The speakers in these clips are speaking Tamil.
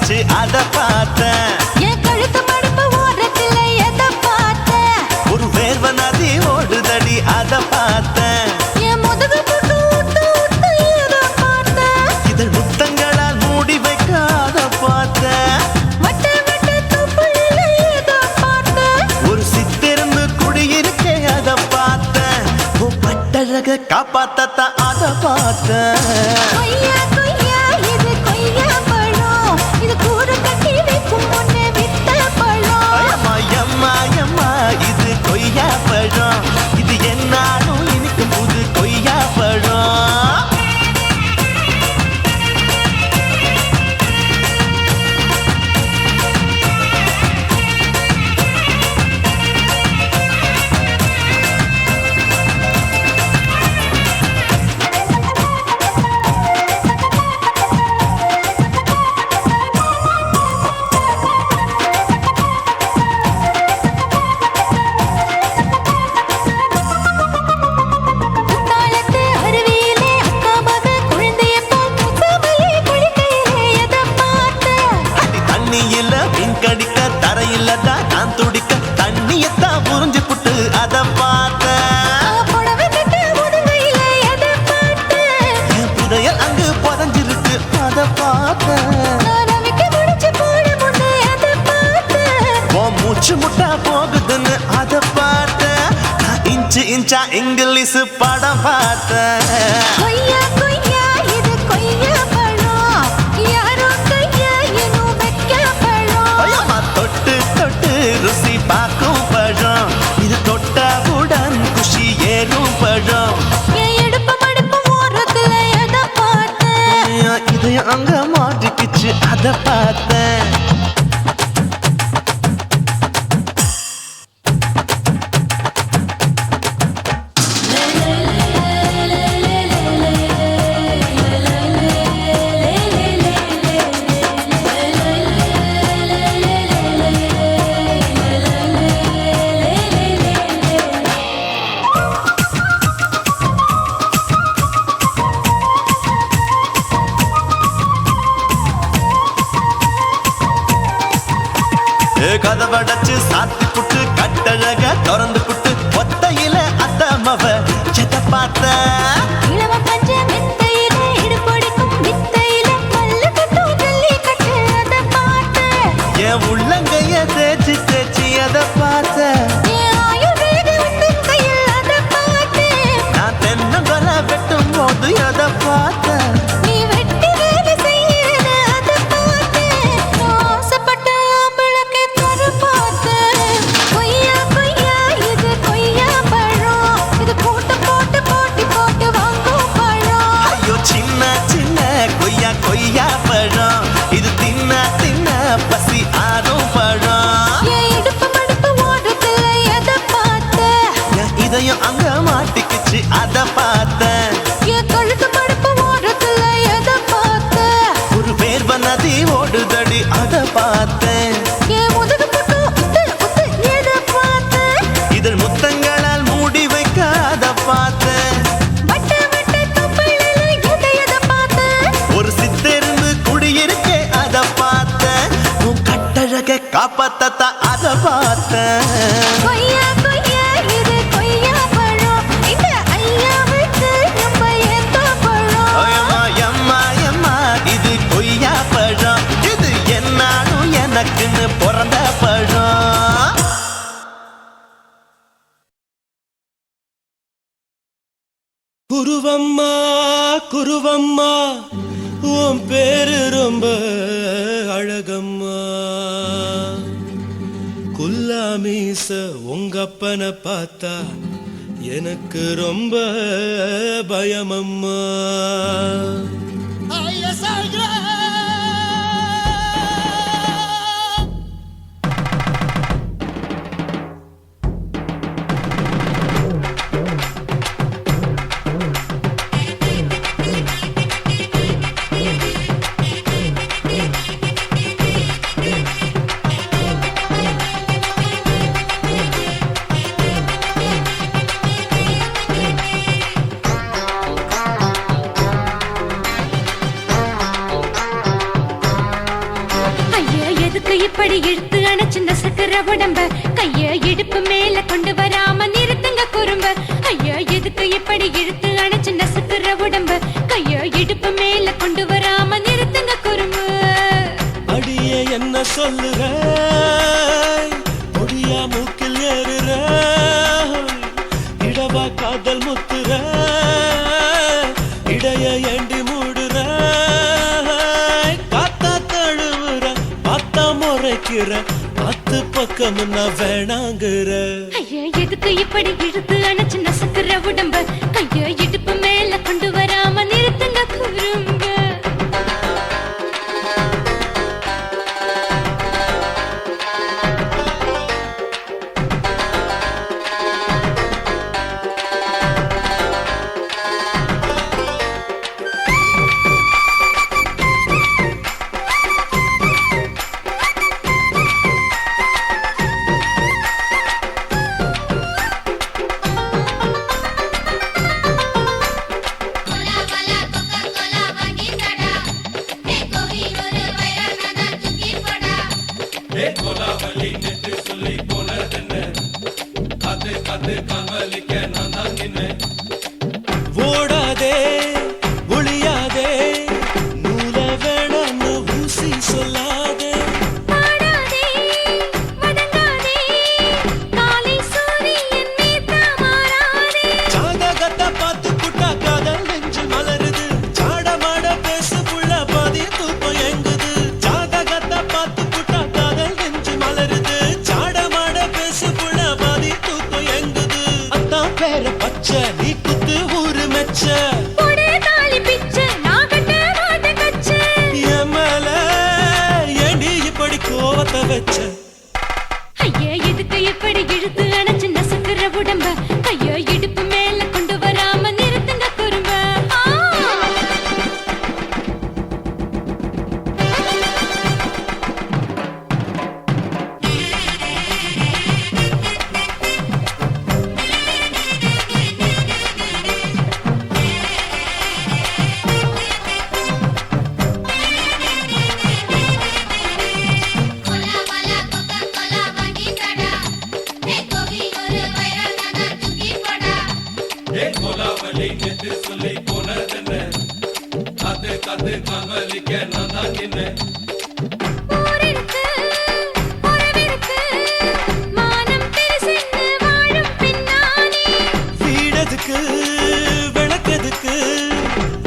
மாட்டிக்கிச்சு அத பார்த்தேன். என் கழுத்து மடுப்பு ஓரத்துல எதை பார்த்தேன்? ஒரு வேர்வ நதி ஓடுதடி அத பார்த்தேன். என் முதுகு போட்டு ஊத்து ஊத்து எதை பார்த்தேன்? இதழ் முத்தங்களால் மூடி வைக்க அத பார்த்தேன். வட்ட வட்ட தொப்புளில எதை பார்த்தேன்? ஒரு சித்திருந்து குடியிருக்கே அத பார்த்தேன். உன் பட்டழக காப்பாத்தத்தான் அத பார்த்தேன். கொய்யா கொய்யா இது கொய்யா பழம், இது கூடு கட்டி வைக்கும் முன்னே வித்த பழம். அம்மா எம்மா எம்மா இது கொய்யா பழம், இது என்னாலும் எனக்கு புது கொய்யா பழம். குத்தாலத்து அருவியிலே அக்கா மக குழந்தைய போல் முசாமலே குளிக்கையிலே எதை பார்த்தேன்? அடி தண்ணியில மீன் கடிக்க தரையில தான் நான் துடிக்க தண்ணியத்தான் புரிஞ்சு புட்டு அத பார்த்தேன். புடவை கட்ட முதுகையிலே எதை பார்த்தேன்? என் புதையல் அங்கு புதஞ்சிருக்கு அத பார்த்தேன். நான் அவிக்க முடிச்சு போட முன்னே எதை பார்த்தேன்? உன் மூச்சு முட்டா போகுதுன்னு அத பார்த்தேன். நான் இன்ச்சு இன்ச்சா இங்கிலீஷ் படம் பார்த்தேன். கொய்யா கொய்யா இது கொய்யா பழம், யாரோ கையா இன்னும் வைக்க பழம். ஐயம்மா தொட்டு தொட்டு ருசி பார்க்கும் பழம், இது தொட்டவுடன் குஷி ஏறும் பழம். என் இடுப்பு மடுப்பு ஓரத்துல எதை பார்த்தேன்? என் இதயம் அங்க மாட்டிக்கிச்சு அத பார்த்தேன். கதவடைச்சு சாத்தி புட்டு கட்டழக திறந்து புட்டு ஒத்தையில அத்தமவ எதை பார்த்த. இளம பஞ்ச மெத்தையிலே இடுப்பொடிக்கும் வித்தையில மல்லு கட்டும் ஜல்லி கட்டு அதை பார்த்தேன். என் உள்ளங்கைய தேய்ச்சி தேய்ச்சி எதை பார்த்த. என் ஆயுர்வேத உந்தன் கையில் அதை பார்த்தேன். நான் தென்னங்கொலை வெட்டும் போது எதை பார்த்த. நீ வெட்டி வேலை செய்யறது அதை பார்த்தேன். நான் ஆசைப்பட்ட ஆம்பளுக்கு தர பார்த்தேன். கொய்யா கொய்யா இது கொய்யா பழம், இது போட்டு போட்டு போட்டி போட்டு வாங்கும் பழம். ஐயோ சின்ன சின்ன கொய்யா கொய்யா பழம், இது தின்ன தின்ன பசி ஆறும் பழம். என் இடுப்பு மடுப்பு ஓரத்துல எதை பார்த்தேன்? என் இதயம் அங்க மாட்டிக்கிச்சு அத பார்த்தேன். என் கழுத்து மடுப்பு ஓரத்துல எதை பார்த்தேன்? ஒரு வேர்வ நதி ஓடுதடி அத பார்த்தேன். என் முதுகு போட்டு உத்து உத்து எதை பார்த்தேன்? இதழ் முத்தங்களால் மூடி வைக்க அத பார்த்தேன். வட்ட வட்ட தொப்புளில எதை பார்த்தேன்? ஒரு சித்திருந்து குடியிருக்கே அத பார்த்தேன். உன் கட்டழக காப்பாத்தத்தான் அத பார்த்தேன். கொய்யா கொய்யா இது கொய்யா பழம், இந்த ஐயாவுக்கு நம்ம ஏத்த பழம். அம்மா எம்மா எம்மா இது கொய்யா பழம், இது என்னாலும் எனக்குன்னு பிறந்த பழம். குருவம்மா குருவம்மா உன் பேரு ரொம்ப அழகம்மா. குல்லாமீச உங்க அப்பனை பார்த்தா எனக்கு ரொம்ப பயமம்மா. இப்படி இழுத்து அணைச்சு நசுக்கிற உடம்ப கைய இடுப்பு மேல கொண்டு வராம நிறுத்துங்க குறும்ப ஐயா எதுக்கு இப்படி இழுத்து அணைச்சு நசுக்கிற உடம்ப கைய இடுப்பு மேல கொண்டு வராம நிறுத்துங்க குறும்ப அடியே என்ன சொல்லுற முடியா மூக்கில் ஏறுற இடவா காதல் முத்துற இடைய ஏண்டி மூடுற காத்தா தழுவுற பார்த்தா முறைக்கிற பத்து பக்கம் நான் வேணாங்குற ஐயா எதுக்கு இப்படி இழுத்து அணைச்சு நசுக்கிற உடம்ப கைய இடுப்பு மேல கொண்டு வராம நிறுத்துங்க குறும்ப ஓடாதே ஒளியாதே நூல வேணான்னு ஊசி சொல்லாதே பாடாதே வதங்காதே காலை சூரியன் மீது மாறாதே ஜாதகத்தை பார்த்து புட்டா காதல் நெஞ்சு மலருது சாடமாட பேசு புள்ள பாதி தூக்கம் எங்குது ஜாதகத்தை பார்த்து புட்டா காதல் நெஞ்சு மலருது சாடமாட பேசு புள்ள பாதி தூக்கம் எங்குது அத்தான் பேர பச்சை நீ குத்து ஊரு மெச்ச போடே தாலி பிச்சை நான் கட்ட மாட்டேன் கச்சை என் மேல ஏண்டி இப்படி கோவத்தை வச்ச ஐயா எதுக்கு இப்படி இழுத்து அணைச்சு நசுக்கிற உடம்ப கைய இடுப்பு மேல கொண்டு வராம நிறுத்துங்க குறும்ப ஊரிருக்கு உறவிருக்கு மானம் பெருசென்னு வாழும் பின்னானே வீடதுக்கு விளக்கதுக்கு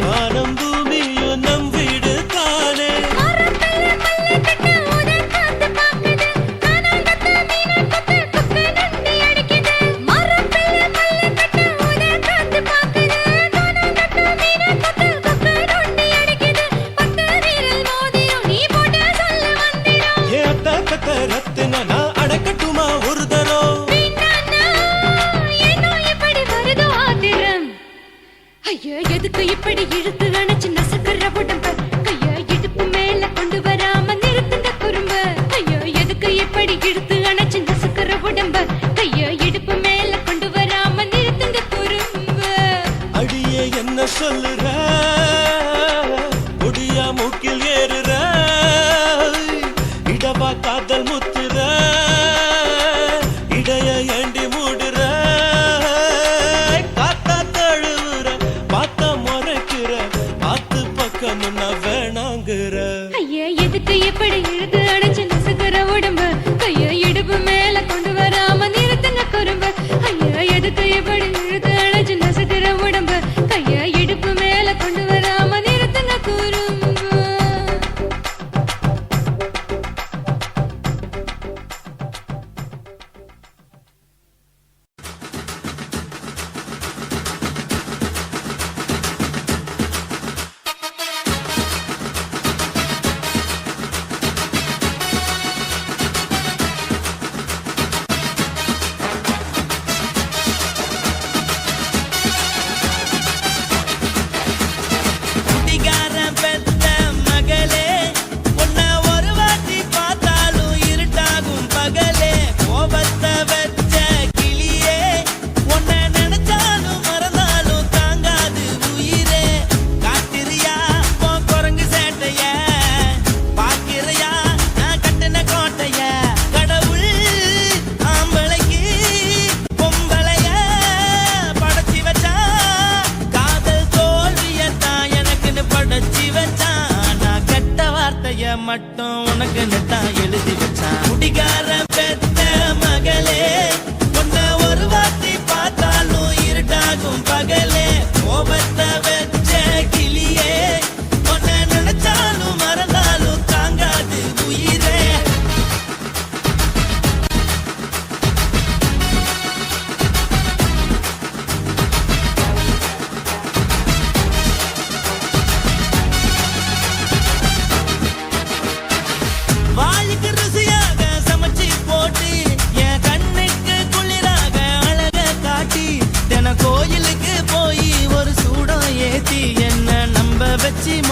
வானம் பூமியும் நம் வீடு தானே மரத்துல மல்லி கட்டு உதன் காத்து பாக்குது கானாங்கத்து மீனாங்கத்து குக்கு நண்டி அடிக்குது மரத்துல மல்லி கட்டு உதன் காத்து பாக்குது கானாங்கத்து மீனாங்கத்து குக்கு நண்டி அடிக்குது பத்து வீரல் மோதிரம் நீ போட்ட சொல்ல வந்திடும் ஏ அத்த கத்த ரத்தின நான் அடக்கட்டுமா ஒரு தரம் வீணானா ஏனோ இப்படி வருது ஆத்திரம் ஐயா எதுக்கு இப்படி இழுத்து அணைச்சு நசுக்கிற உடம்ப கைய இடுப்பு மேல கொண்டு வராம நிறுத்துங்க குறும்ப ஐயா எதுக்கு இப்படி இழுத்து அணைச்சு நசுக்கிற உடம்ப கைய இடுப்பு மேல கொண்டு வராம நிறுத்துங்க குறும்ப அடியே என்ன சொல்லுற முடியா மூக்கில் ஏறுற இடவா காதல் முத்துற இடைய ஏண்டி மூடுற காத்தா தழுவுற பார்த்த முறைக்கிற பார்த்து பக்கம் நான் வேணாங்குற ஐயா எதுக்கு இப்படி இழுத்து அணைச்சு நசுக்கிற உடம்ப கைய இடுப்பு மேல கொண்டு வராம நிறுத்துங்க குறும்ப ஐயா எதுக்கு இப்படி இழுத்து அணைச்சு நசுக்கிற உடம்ப கைய இடுப்பு மேல கொண்டு வராம நிறுத்துங்க குறும்ப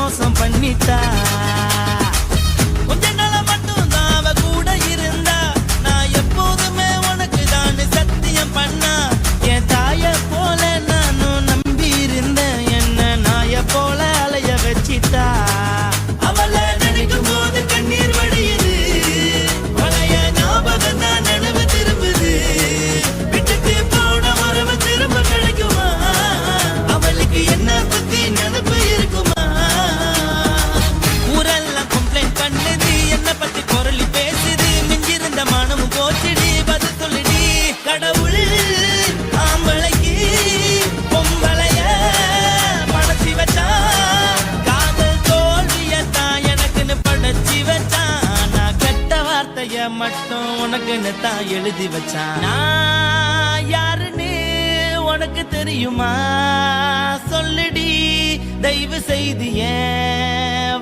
மோசம் பண்ணிட்டா கொஞ்ச நாள மட்டும் தான் அவ கூட இருந்தா நான் எப்போதுமே உனக்கு தான் சத்தியம் பண்ணா என் தாய போல நானும் நம்பி இருந்தேன் என்ன நாய போல அலைய வச்சிட்டா அவளை நினைக்கும் போது கண்ணீர் வடியுது பழைய ஞாபகம் தான் நினைவு திரும்புது விட்டுட்டு போன உறவு திரும்ப கிடைக்குமா அவளுக்கு என்ன பத்தி நினைப்பு இருக்குமா ஊரெல்லாம் கம்ப்ளைண்ட் பண்ணுது என்ன பத்தி பொருளி பேசுது மிஞ்சிருந்த மானமும் போச்சுடி பதில் சொல்லுடி கடவுள் ஆம்பளைக்கு பொம்பளைய படைச்சி வச்சான் காதல் தோல்வியத்தான் எனக்குன்னு படைச்சி வச்சான் நான் கெட்ட வார்த்தைய மட்டும் உனக்குன்னு தான் எழுதி வச்சான் நான் யாருன்னு உனக்கு தெரியுமா சொல்லுடி தயவு செய்து என்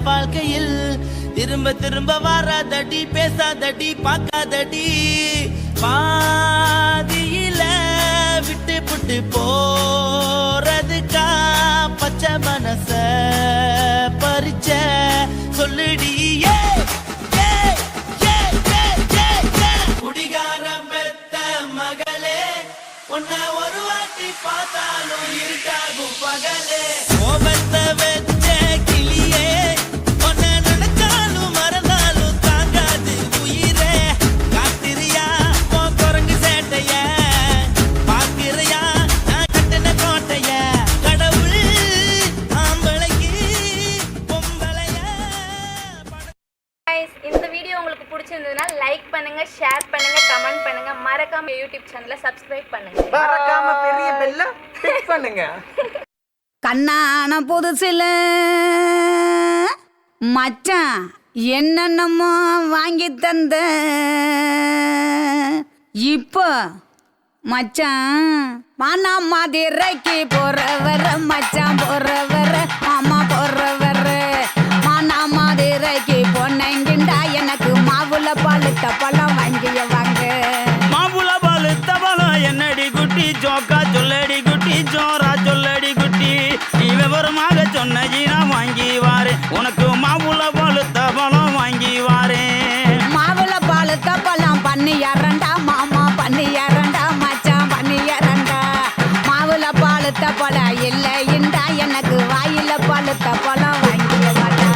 வாழ்க்கையில் திரும்ப திரும்ப வராதடி பேசாதடி பார்க்காதடி பாதியில விட்டு புட்டு போறதுக்கா பச்சை மனச பறிச்ச சொல்லுடி குடிகாரம் பெத்த மகளே உன்னை ஒரு வாட்டி பார்த்தாலும் இருக்காகும் பகலே கோபத்தை வச்ச கிளியே உன்னை நினைச்சாலும் மறந்தாலும் தாங்காது உயிரே காத்திரியா உன் குரங்கு சேட்டைய பாக்கிறியா நான் கட்டின கோட்டைய கடவுள் ஆம்பளைக்கு பொம்பளைய Guys, இந்த வீடியோ உங்களுக்கு பிடிச்சிருந்ததுன்னா லைக் பண்ணுங்க ஷேர் பண்ணுங்க கமெண்ட் பண்ணுங்க மறக்காம யூடியூப் சேனலை சப்ஸ்கிரைப் பண்ணுங்க மறக்காம பெரிய பெல்ல கிளிக் பண்ணுங்க. கண்ணான புதுசுல மச்சான் என்னென்னமோ வாங்கி தந்த இப்போ மச்சான் மானா மதுரைக்கு போறவர மச்சான் போறவர மாமா போறவர மானா மதுரைக்கு பொன்னங்கிண்டா எனக்கு மாவுல பழுத்த பழம் வாங்கிய வாங்க மாம்புல பழுத்த பழம் என்னடி குட்டி ஜோக்கா சொல்லடி குட்டி ஜோரா சொல்லடி குட்டி நீ விவரமாக சொன்னி நான் வாங்கி வாரேன் உனக்கு மாம்புல பழுத்த பழம் வாங்கி வாரேன் மாவுல பழுத்த பழம் பண்ணி இரண்டா மாமா பண்ணி இரண்டா மச்சான் பண்ணி இரண்டா மாவுல பழுத்த பழம் இல்லைண்டா எனக்கு வாயில பழுத்த பழம் வாங்கிய வாடா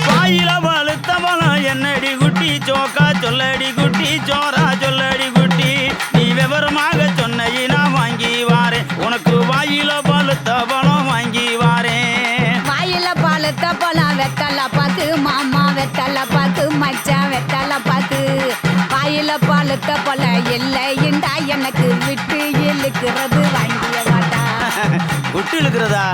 வாயில பழுத்த பழம் என்னடி குட்டி ஜோக்கா சொல்லடி குட்டி ஜோரா சொல்லடி குட்டி நீ விவரமாக சொன்னி நான் வாங்கி வாரேன் உனக்கு வாயில பழுத்த பழம் வாங்கி வாரேன் வாயில பழுத்த பழம் வெத்தல பாத்து மாமா வெத்தல பாத்து மச்சான் வெத்தல பாத்து வாயில பழுத்த பழம் இல்லைண்டா எனக்கு விட்டு இழுக்கிறது வாங்கிய வாடா குட்டி இழுக்கிறதா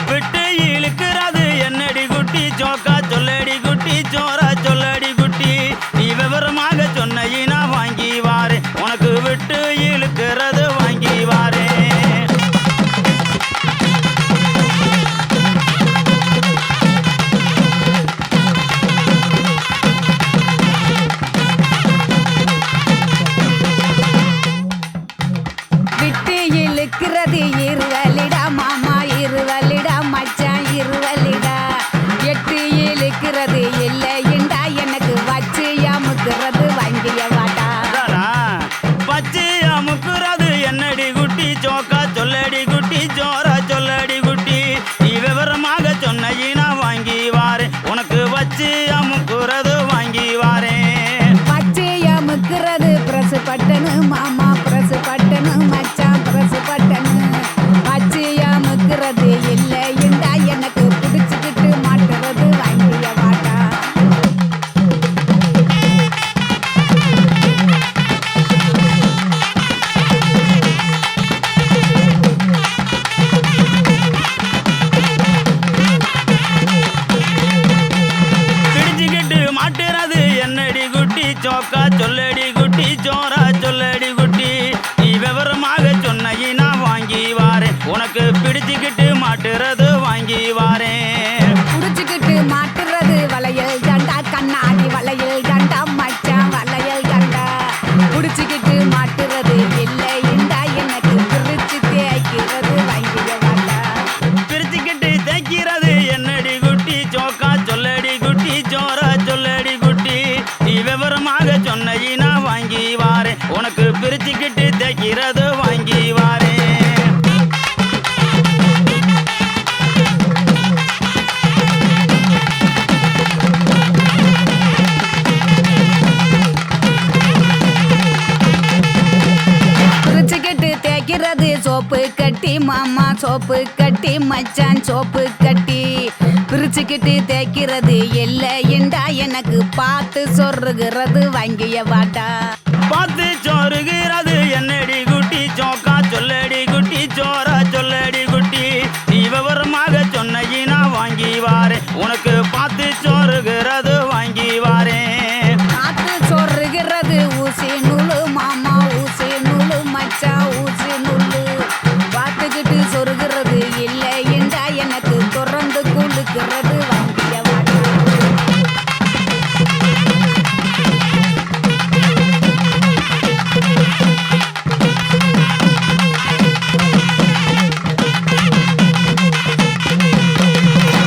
விட்டு இழுக்கிறது என்னடி குட்டி ஜோக்கா சொல்லடி குட்டி ஜோரா சொல்லடி குட்டி நீ விவரமாக சொன்னி நான் வாங்கி வாரேன் உனக்கு விட்டு இழுக்கிறது வாங்கி வாரேன் விட்டு இழுக்கிறது இருவலிடா மாமா இருவலிடா மச்சான் இருவலிடா எட்டு இழுக்கிறது இல்லைண்டா எனக்கு வச்சு அமுக்கிறது வாங்கிய வாடா அதானா? பச்சை அமுக்குறது என்னடி குட்டி ஜோக்கா சொல்லடி குட்டி ஜோரா சொல்லடி குட்டி நீ விவரமாக சொன்னி நான் வாங்கி வாரேன் உனக்கு வச்சு அமுக்குறது வாங்கி வாரேன் வச்சு அமுக்கிறது பிரசு பட்டனு மாமா பிரசு பட்டனு மச்சான் பிரசு பட்டனு வச்சு அமுக்கிறது இல்லைண்டா எனக்கு பிடிச்சிக்கிட்டு மாட்டுறது வாங்கிய வாடா பிடிச்சுக்கிட்டு மாட்டுறது என்னடி குட்டி ஜோக்கா சொல்லடி குட்டி ஜோரா சொல்லடி குட்டி நீ விவரமாக சொன்னி நான் வாங்கி வாரேன் உனக்கு பிடிச்சுக்கிட்டு மாட்டுறது வாங்கி வாரேன் புடிச்சுக்கிட்டு மாட்டுறது வளையல் தண்டா கண்ணா சோப்பு கட்டி மாமா சோப்பு கட்டி மச்சான் சோப்பு கட்டி பிரிச்சுக்கிட்டு தேய்க்கிறது இல்லைண்டா எனக்கு பார்த்து சொருகிறது வாங்கிய வாட்டா பார்த்து சோறுகிறது என்னடி குட்டி சோக்கா சொல்லடி குட்டி சோரா சொல்லடி குட்டி நீ விவரமாக சொன்ன வாங்கி வாரேன் உனக்கு பார்த்து சோறுகிறது வாங்கி வாரேன் பார்த்து சொருகிறது ஊசி நூலு மாமா ஊசி நூலு மச்சான் ஊசி நூலு பார்த்துக்கிட்டு சொருகிறது இல்லைண்டா எனக்கு தொடர்ந்து குளுக்கிறது வாங்கிய வாட்டா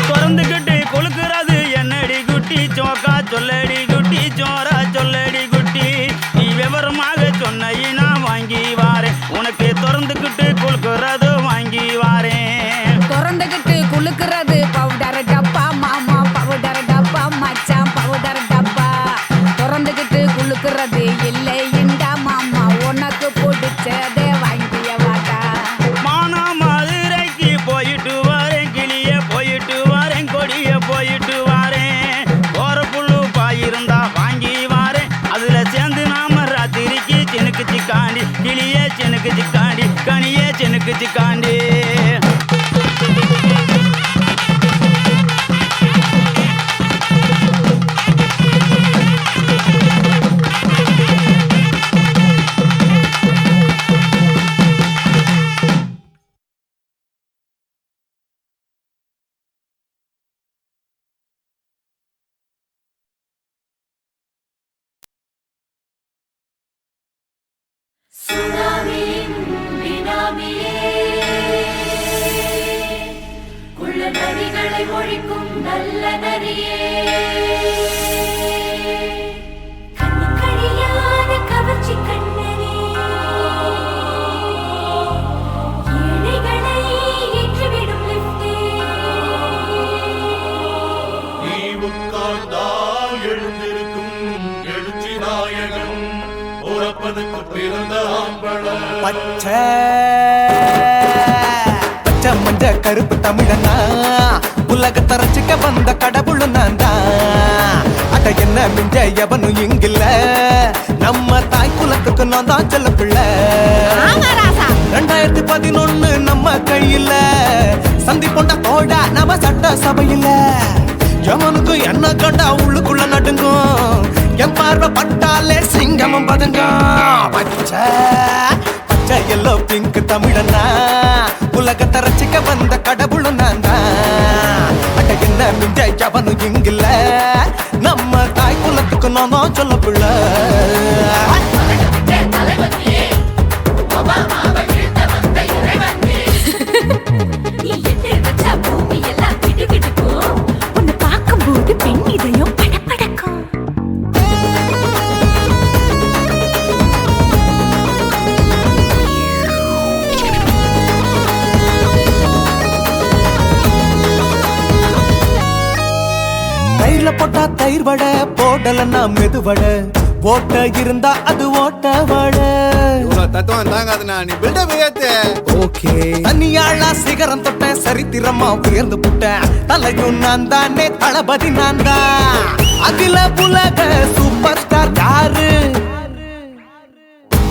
திறந்துக்கிட்டு கொழுக்கிறது என்னடி குட்டி சோக்கா சொல்லடி குட்டி சோரா சொல்லடி குட்டி நீ விவரமாக சொன்ன வாங்கி வாரேன் உனக்கு திறந்துக்கிட்டு கொழுக்கிறது வாங்கி வாரேன் திறந்துக்கிட்டு குளுக்கிறது பவுடர் டப்பா மாமா பவுடர் டப்பா மச்சான் பவுடர் டப்பா திறந்துக்கிட்டு குளுக்கிறது இல்லைண்டா மாமா உனக்கு பிடிச்சதே வாங்கிய வாட்டா மானா மதுரைக்கு போயிட்டு வரேன் கிளிய போயிட்டு வரேன் கொடிய போயிட்டு வரேன் போற புல்லு பாயிருந்தா வாங்கி வரேன் அதுல சேர்ந்து நாம ராத்திரிக்கு செனுக்கு சிக்காண்டி கிளிய செனுக்கு சிக்காண்டி கனிய செனுக்கு சிக்காண்டி சுனாமியின் பினாமியே குள்ள நரிகளை ஒழிக்கும் நல்ல நரியே கண்ணுக்கழியாத கவர்ச்சி கண்ணனே ஏழைகளை ஏற்றிவிடும் லிப்டே நீ உட்கார்ந்தால் எழுந்திருக்கும் எழுச்சி நாயகன் உறப்பதுக்கு பிறந்த ஆம்பள பச்சை பச்சை மஞ்ச கருப்பு தமிழனா உலகத்தை ரசிக்க வந்த கடவுள் நான் தான் அட என்ன மிஞ்ச எவனும் இங்கில்ல நம்ம தாய் குலத்துக்கு நான் தான் செல்ல பிள்ளை 2011 நம்ம கையில சந்தி போட்ட தோட நம்ம சட்ட சபையில எவனுக்கு என்ன கண்டா உள்ளுக்குள்ள நடுங்கும் என் பார்வை பட்டாலே சிங்கமும் பதுங்கும் பச்சை பச்சை எல்லோ பிங்க் தமிழனா உலகத்தை ரசிக்க வந்த கடவுளும் நான் தான் அட என்ன மிஞ்ச எவனும் இங்கில்ல நம்ம தாய் குலத்துக்கு நான் தான் சொல்ல பிள்ளை நீ எட்டு வச்சா பூமி எல்லாம் கிடுகிடுக்கும் உன்னை பார்க்கும்போது பெண் இதயம் படபடக்கும் தயிர்ல போட்டா தயிர் வடை போடலன்னா மெது வடை ஓட்ட இருந்தா அது ஓட்ட வடை தத்துவம் தாங்காதுண்ணா நீ பில்டப் ஏத்து ஓகே தனியாளா சிகரம் தொட்டேன் சரித்திரமா உயர்ந்து புட்டேன் தலையும் நான் தானே தளபதி நான் தான் அகில உலக சூப்பர் ஸ்டார் யாரு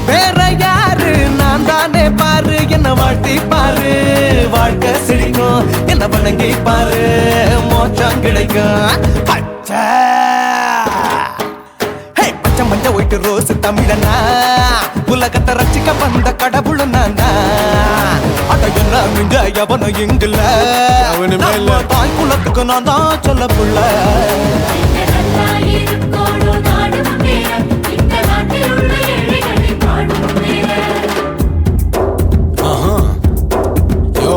வேற யாரு நான் தானே பாரு என்ன வாழ்த்தி பாரு வாழ்க்கை சிரிக்கும் என்ன வணங்கி பாரு மோட்சம் கிடைக்கும் பச்சை பச்சை மஞ்ச ஒயிட்டு ரோஸ் தமிழனா உலகத்தை ரசிக்க வந்த கடவுள் நான் தான் அட என்ன மிஞ்ச எவனும் இங்கில்ல எவனுமே இல்ல. நம்ம தாய் குலத்துக்கு நான் தான் சொல்ல புள்ள நல்லா இருக்கோடும் நாடு முன்னேற இந்த நாட்டில் உள்ள ஏழைகளை பாடு முன்னேற யோ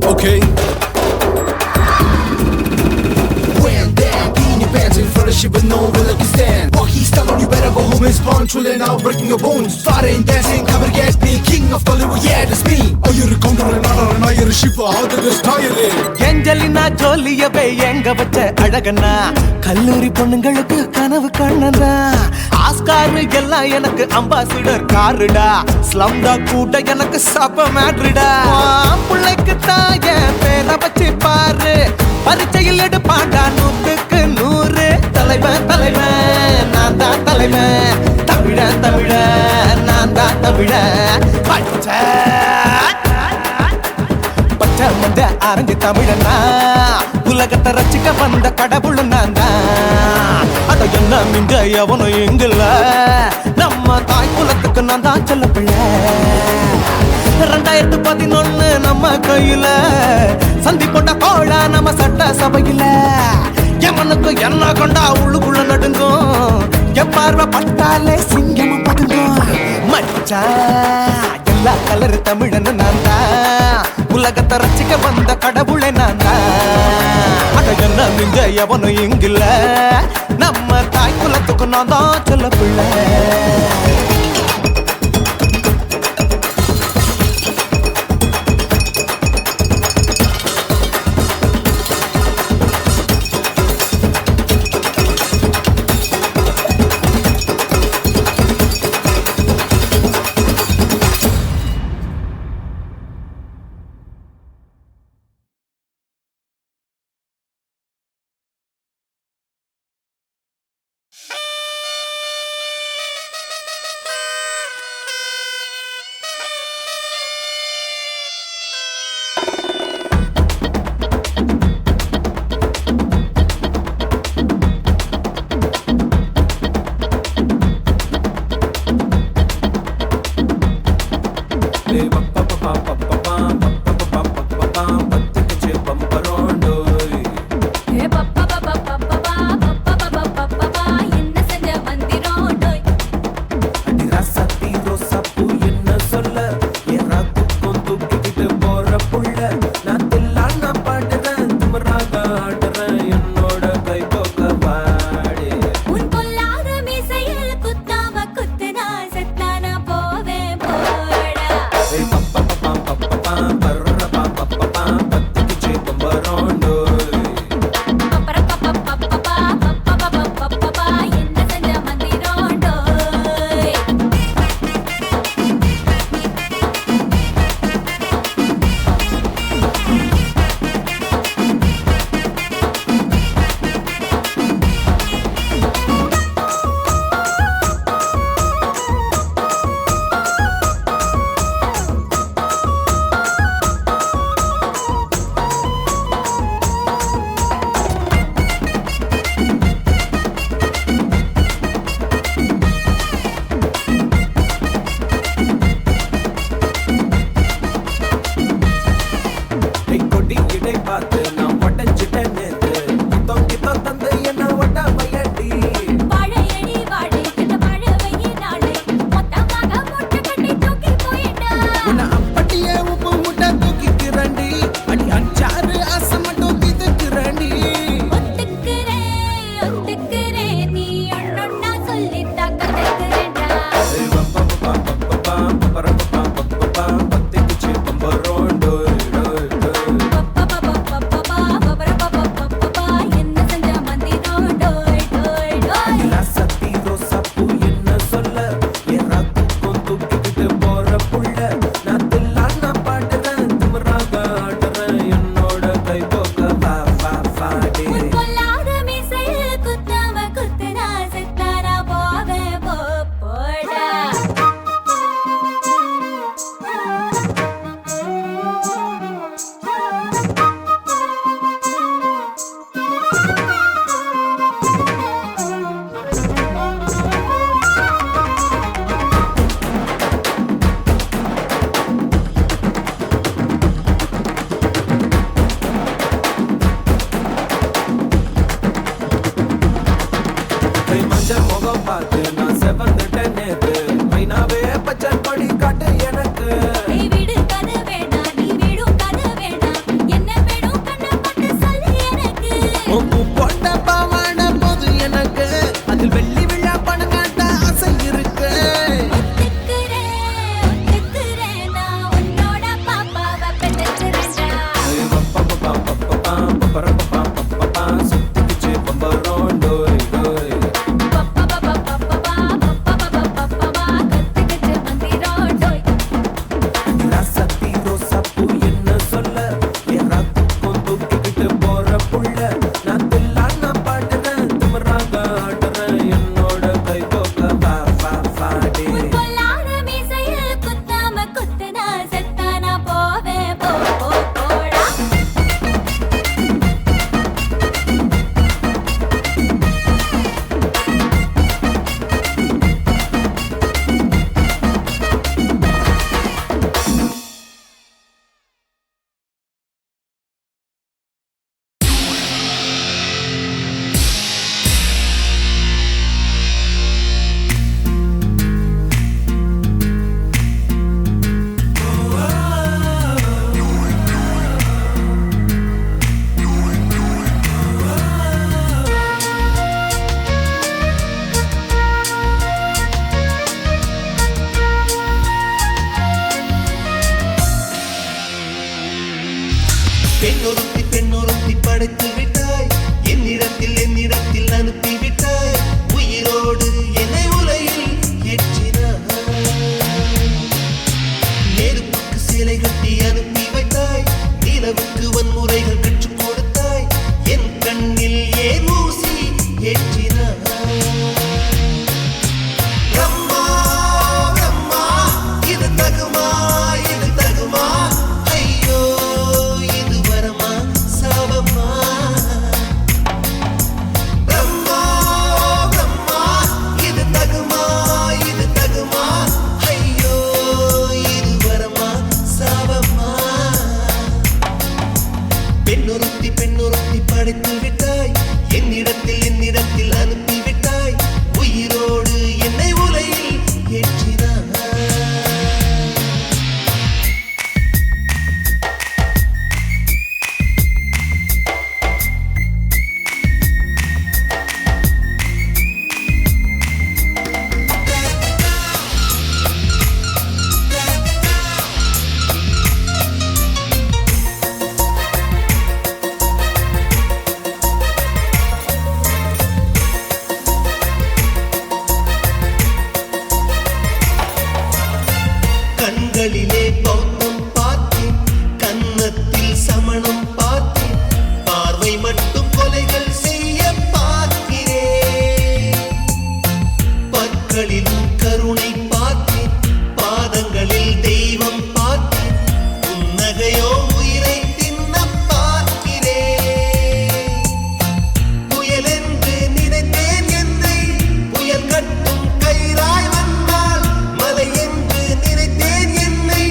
okay Shit with no will you stand. Walk he's telling you better go home and spawn. Chillin' out, breaking your bones. Fighting, dancing, cover gas, me king of Hollywood, yeah, that's me. Iyer Gounder Nadar Nair ஷிப்பா ஆதர் ஸ்டாயரே ஏஞ்சலினா ஜோலியவே எங்க வச்ச அழகனா கல்லூரி பொண்ணுங்களுக்கு கனவு கண்ணனா ஆஸ்கார் எல்லாம் எனக்கு அம்பாசிடர் காருடா ஸ்லம்டா கூட எனக்கு சப்ப மேட்ருடா பிள்ளைக்கு தாய பேரை வச்சு பாரு பரீட்சையில் எடுப்பாண்டா 100க்கு 100 தலைவன் தலைவன் நான் தான் தலைவன் தமிழன் தமிழன் நான் தான் தமிழன் பச்சை பச்சை மந்த ஆரஞ்சு தமிழனா உலகத்தை ரசிக்க வந்த கடவுள் நான் தான் அத என்ன மிஞ்ச எவனும் எங்கல்ல நம்ம தாய் குலத்துக்கு நான் தான் சொல்ல பிள்ளை 2011 நம்ம கையில சந்தி போட்ட கோழா நம்ம சட்ட சபையில எவனுக்கு என்ன கொண்டா உள்ளுக்குள்ள நடுங்கும் என் பார்வை பட்டாலே சிங்கமும் பதுங்கும் மச்சா எல்லா கலர் தமிழன்னு நான் தான் உலகத்தை ரசிக்க வந்த கடவுளை நான் தான் அட என்ன மிஞ்ச எவனும் இங்கில்ல நம்ம தாய் குலத்துக்கு நான் தான் சொல்ல பிள்ளை உன் பொல்லாத மீசையில் குத்தாம குத்துனா செத்தானா போவே போடா பெண்ணொருத்தி படைத்து விட்டாய் என்னிடத்தில் அனுப்பி விட்டாய் உயிரோடு என்னை உலையில் ஏற்றினாய் நெருப்புக்கு சிலை கட்டி அனுப்பி வைத்தாய் நிலவுக்கு வன்முறைகள் கற்றுக் கொடுத்தாய் என் கண்ணில் ஏன் ஊசி ஏற்றினாய் பிரம்மா பிரம்மா இது தகுமா ஐயோ இது வரமா சாபமா பிரம்மா பிரம்மா இது தகுமா ஐயோ இது வரமா சாபமா பெண்ணொருத்தி படைத்து விட்டாய் என்னிடத்தில் அனுப்பி விட்டாய் உயிரோடு என்னை உலையில் ஏற்றினாய் கண்களிலே பௌத்தம் பார்த்தேன் கன்னத்தில் சமணம் பார்த்தேன் பார்வை மட்டும் கொலைகள் செய்ய பார்க்கிறேன் பற்களிலும் கருணை பார்த்தேன் பாதங்களில் தெய்வம் பார்த்தேன் புன்னகையோ உயிரை தின்ன பார்க்கிறேன் புயல் என்று நினைத்தேன் என்னை புயல் கட்டும் கயிறாய் வந்தால் மலை என்று நினைத்தேன் என்னை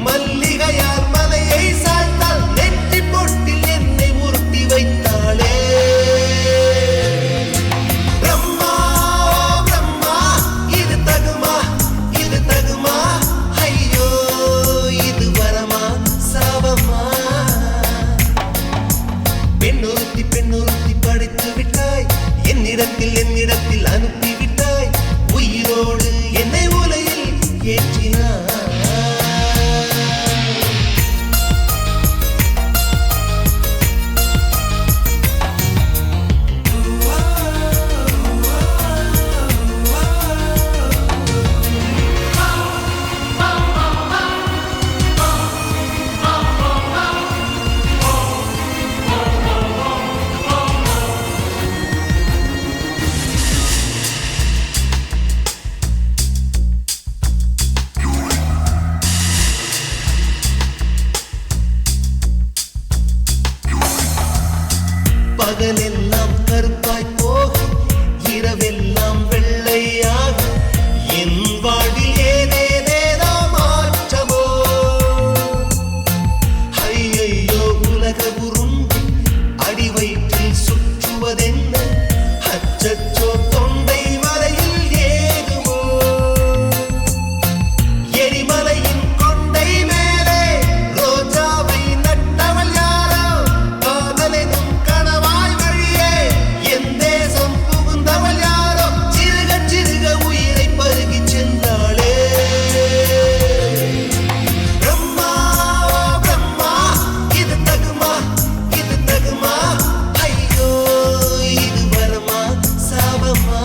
மல்லிகையால் மலையை சாய்த்தால் நெற்றி பொட்டில் என்னை உருட்டி வைத்தாளே பிரம்மா பிரம்மா இது தகுமா ஐயோ இது வரமா சாபமா பெண்ணொருத்தி படைத்து விட்டாய் என்னிடத்தில் அனுப்பி விட்டாய் உயிரோடு என்னை உலையில் ஏற்றினாய் பகலெல்லாம் கருப்பாய் போக இரவெல்லாம் வெள்ளையாக என் வாழ்வில் ஏதேதேதோ மாற்றமோ ஐயையோ உலக உருண்டு அடி வயிற்றில் சுற்றுவதென்ன அச்சச்சோ தொண்டை வரையில் ஏகுமோ எரிமலையின் கொண்டை மேலே ரோஜாவை நட்டவள் யாரோ காதலெனும் கணவாய் வழியே என் தேசம் புகுந்தவள் யாரோ சிறுக உயிரை பருகிச் சென்றாளே பிரம்மா பிரம்மா இது தகுமா ஐயோ இது வரமா சாபமா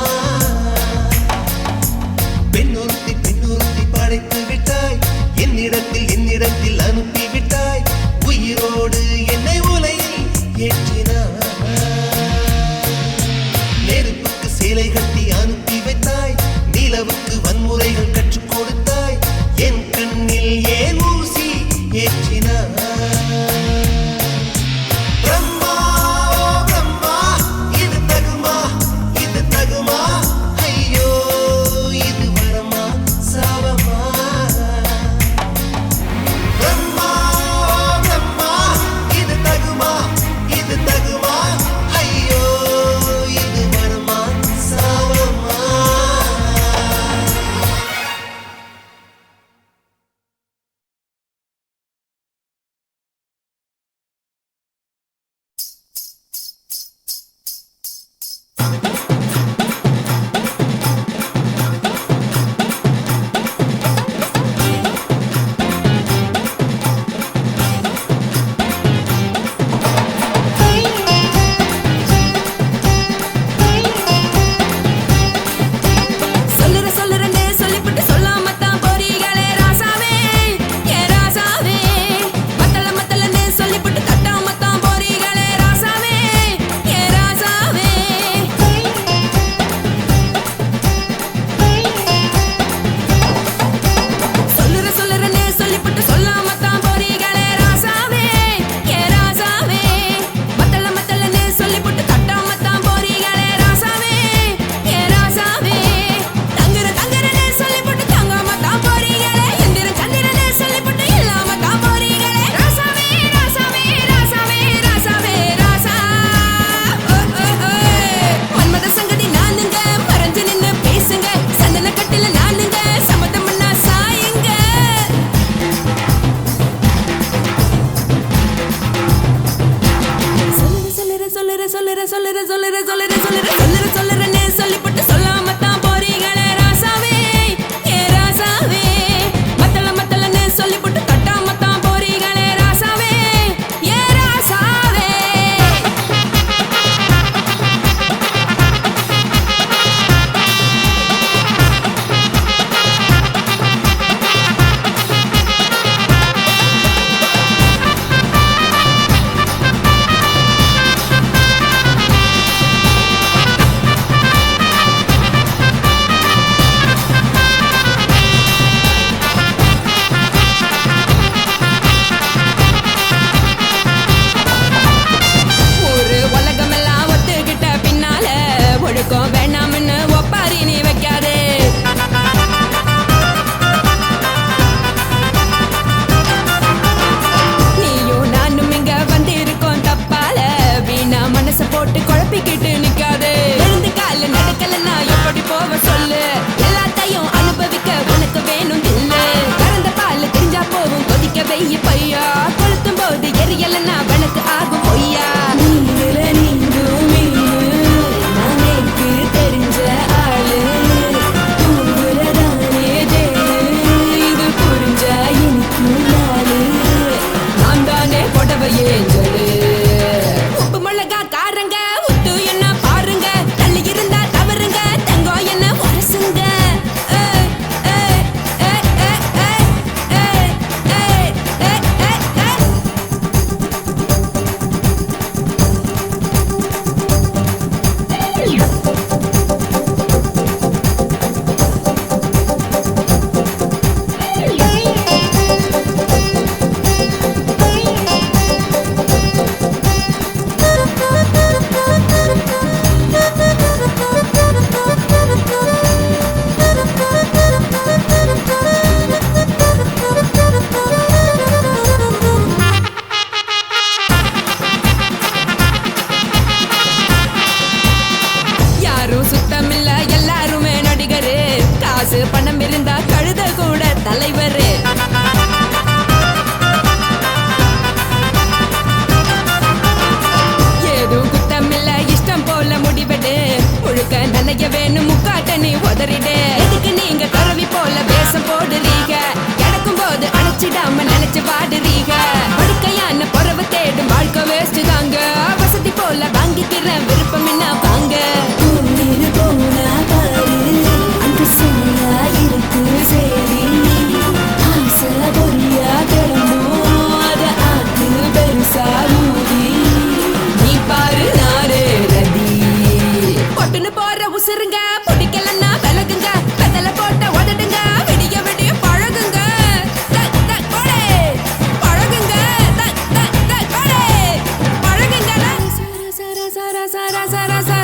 பெண்ணொருத்தி படைத்து விட்டாய் என்னிடத்தில் அனுப்பி விட்டாய் உயிரோடு என்னை உலையில் ஏற்றினாய் நெருப்புக்கு சேலை கட்டி அனுப்பி வைத்தாய் நிலவுக்கு வன்முறைகள் கற்றுக் கொடுத்தாய் என் கண்ணில் ஏன் ஊசி ஏற்றினாய் பிரம்மா பிரம்மா இது தகுமா ஐயோ இது வரமா சாபமா நினைச்சு பாடுறீங்க படுக்கையான பறவை தேடும் வாழ்க்கை வேஸ்ட் தாங்க வசதி போல வாங்கிக்கிற விருப்பம் என்ன வாங்க போனா பாரு அங்க சொல்ல இருக்கு சரி ஆசை பொரியா கிளம்பும் அத ஆத்து பெருசா மூடி நீ பாரு நானே ரதி பொட்டுன்னு போற உசுருங்க பிடிக்கலன்னா விலகுங்க பெதல போட்ட உதடுங்க விடிய விடிய பழகுங்க பழகுங்க பழகுங்க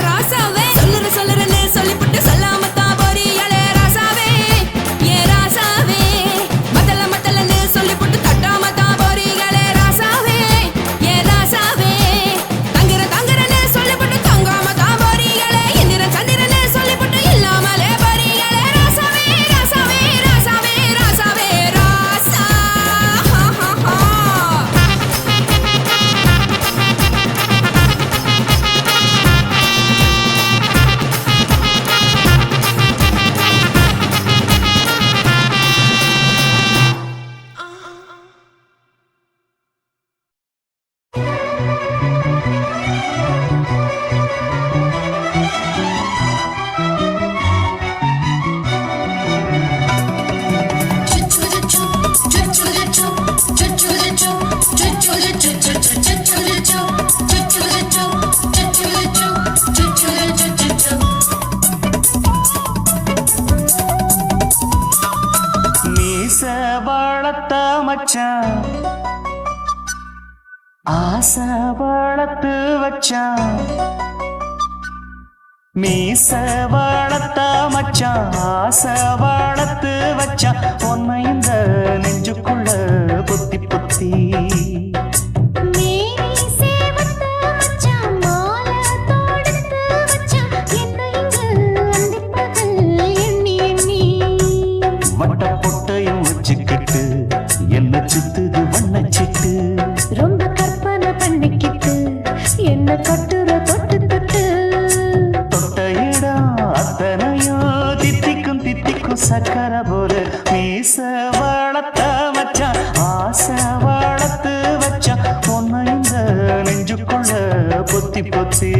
ராசாவே சொல்லுறேன்னு சொல்லிப்புட்டு சொல்லாம தான் போறியாளே ராசாவே ஏ ராசாவே மத்தலன்னு சொல்லிப்புட்டு தட்டாம தான் போறியாளே ராசாவே ஏ ராசாவே தங்குறேன்னு சொல்லிப்புட்டு தங்காம தான் போறியாளே இந்திரன் சந்திரன்னு சொல்லிப்புட்டு இல்லாமலே போறியாளே ராசாவே ராசாவே ராசாவே ராசாவே ராசா மீச வளர்த்த மச்சான் ஆசை வளர்த்து வச்சான் மீச வளர்த்த மச்சான் ஆசை வளர்த்து வச்சான் உன்னை இந்த நெஞ்சுக்குள்ள பொத்தி பொத்தி வட்ட பொட்டையும் வச்சுக்கிட்டு என்ன சுத்துது வண்ணச்சிட்டு ரொம்ப கற்பனை பண்ணிக்கிட்டு என்ன கட்டுற தொட்டு தொட்டு தொட்ட இடம் அத்தனையும் தித்திக்கும் சக்கர போல மீச வளர்த்த மச்சான் ஆசை வளர்த்து வச்சான் உன்னை இந்த நெஞ்சுக்குள்ள பொத்தி பொத்தி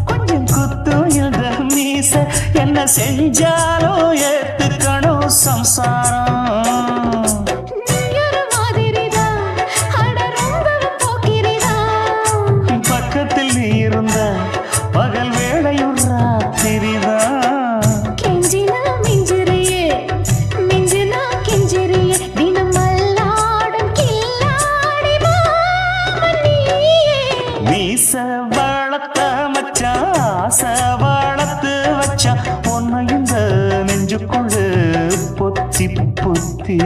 கொஞ்சம் குத்தும் இந்த மீச என்ன செஞ்சாலும் ஏத்துக்கணும் சம்சாரம் பக்கத்தில் நீ இருந்த பகல் வேளையும் ராத்திரிதான் கெஞ்சினா மிஞ்சிறியே மிஞ்சினா கெஞ்சிறியே தினம் மல்லாடும் கில்லாடி மாமணியே மீச வளர்த்த மச்சான் ஆசை வளர்த்து வச்சான் உன்னை இந்த நெஞ்சுக்குள்ள பொத்தி பொத்தி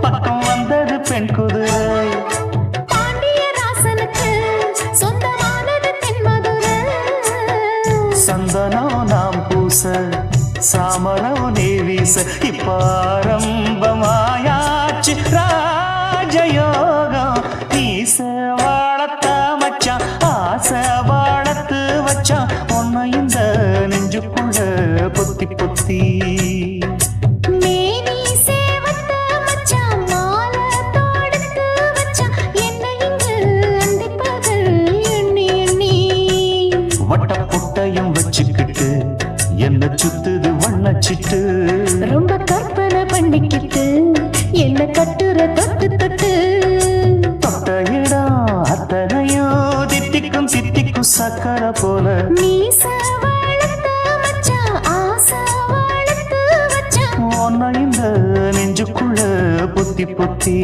பக்கம் வந்தது பெண் குதிரை பாண்டிய ராசனுக்கு சொந்தமானது தென்மதுரை சந்தனம் நாம் பூச சாமரம் நீ வீச இப்ப ஆரம்பமாயாச்சு ராஜயோகம் ஈச வாழத்த மச்சான் ஆசை வாழத்து வச்சான் உன்னை இந்த நெஞ்சுக்குள்ள பொத்தி பொத்தி மேனி சேவத்த மச்சான் மாலை தோடுத்து வச்சான் என்னை இங்கு அண்டிப்பகல் எண்ணி எண்ணி வட்ட புட்டையும் வச்சுக்கிட்டு என்ன சுத்துது வண்ணச்சிட்டு ரொம்ப கற்பனை பண்ணிக்கிட்டு என்ன கட்டுற தொட்டு தொட்டு தொட்ட இடம் அத்தனையோ தித்திக்கும் தித்திக்கும் சக்கரை போல மீச வளர்த்த மச்சான் ஆசை வளர்த்து வச்சான் உன்னை இந்த நெஞ்சுக்குள்ள பொத்தி பொத்தி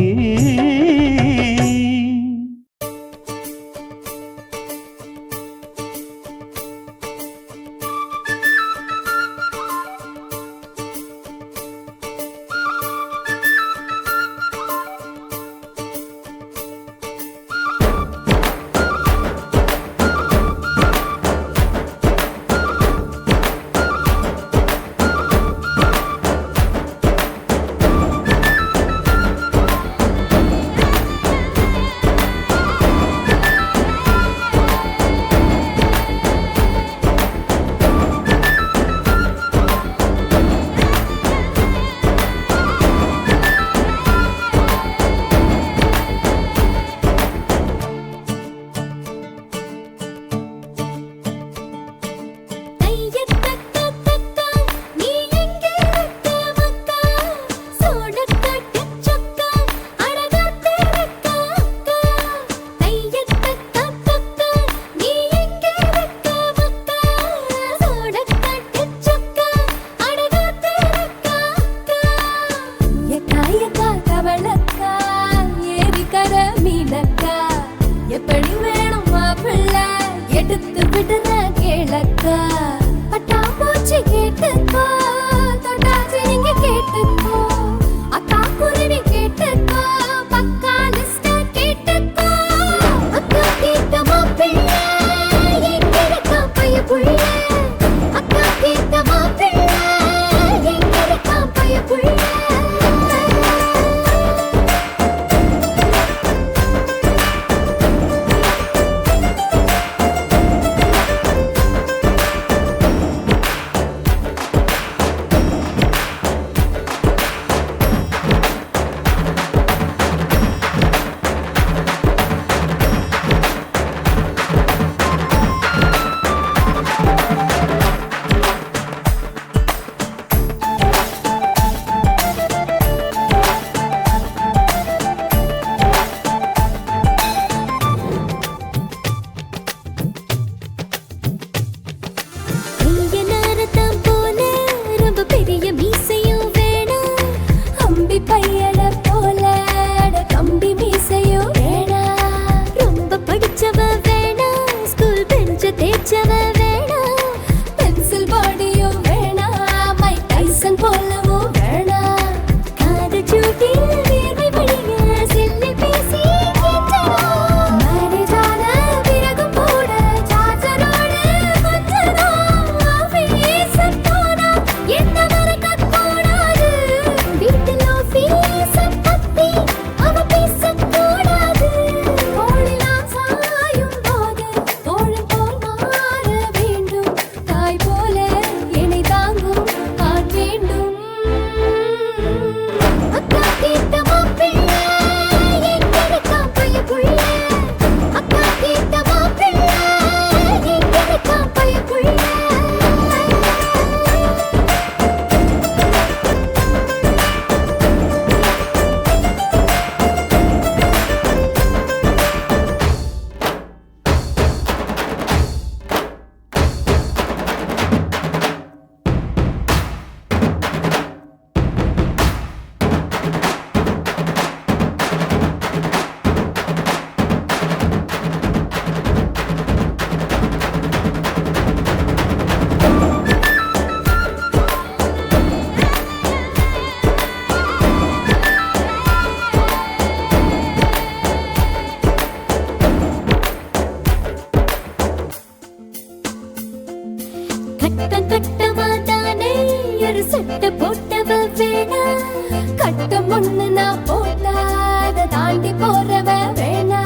திட்டம் ஒண்ணு நான் போட்டா அதை தாண்டி போறவ வேணா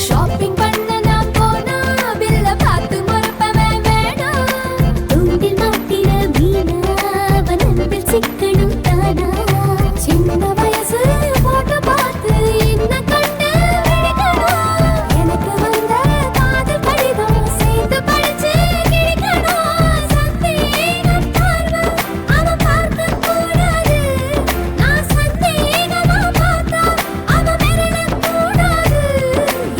ஷாப்பிங் பண்ண நான் போனா பில்ல பார்த்து மறப்பவ வேணா தூண்டில் மாட்டின மீனா அவன் அன்பில் சிக்கணும் தானா சின்ன வயசு போட்டோ பார்த்து என்ன கண்டு விழிக்கணும் எனக்கு வந்த காதல் கடிதம் சேர்த்து படிச்சு கிழிக்கணும் சந்தேகம் பார்வை அவன் பார்க்க கூடாது நான் சந்தேகமா பார்த்தா அவன் மிரளக் கூடாது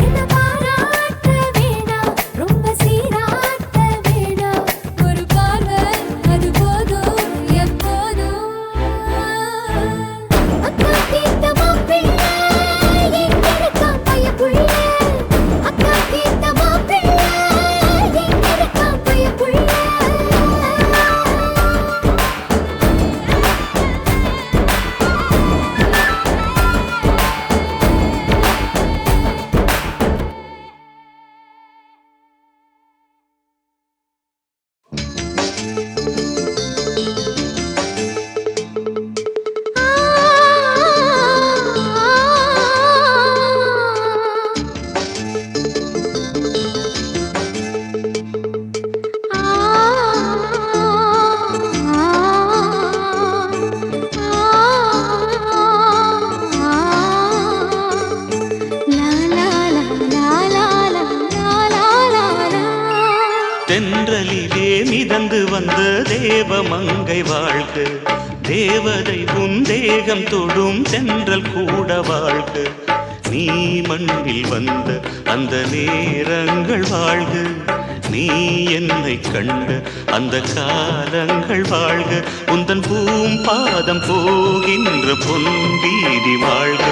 என்ன பாராட்ட வேணாம் ரொம்ப சீராட்ட வேணாம் ஒரு பார்வை அது போதும் எப்போதும் அக்கா கேட்ட மாப்பிள்ளை எங்க இருக்கான் பையப்புள்ள அக்கா கேட்ட மாப்பிள்ளை எங்க இருக்கான் பையப்புள்ள தென்றலிலே மிதந்து வந்த தேவமங்கை வாழ்க தேவதை உன் தேகம் தொடும் தென்றல் கூட வாழ்க நீ மண்ணில் வந்த அந்த நேரங்கள் வாழ்க நீ என்னை கண்ட அந்த காலங்கள் வாழ்க உந்தன் பூம்பாதம் போகின்ற பொன்வீதி வாழ்க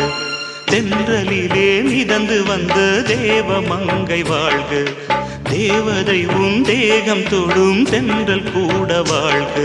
தென்றலிலே மிதந்து வந்த தேவமங்கை வாழ்க தேவதை உன் தேகம் தொடும் தென்றல் கூட வாழ்க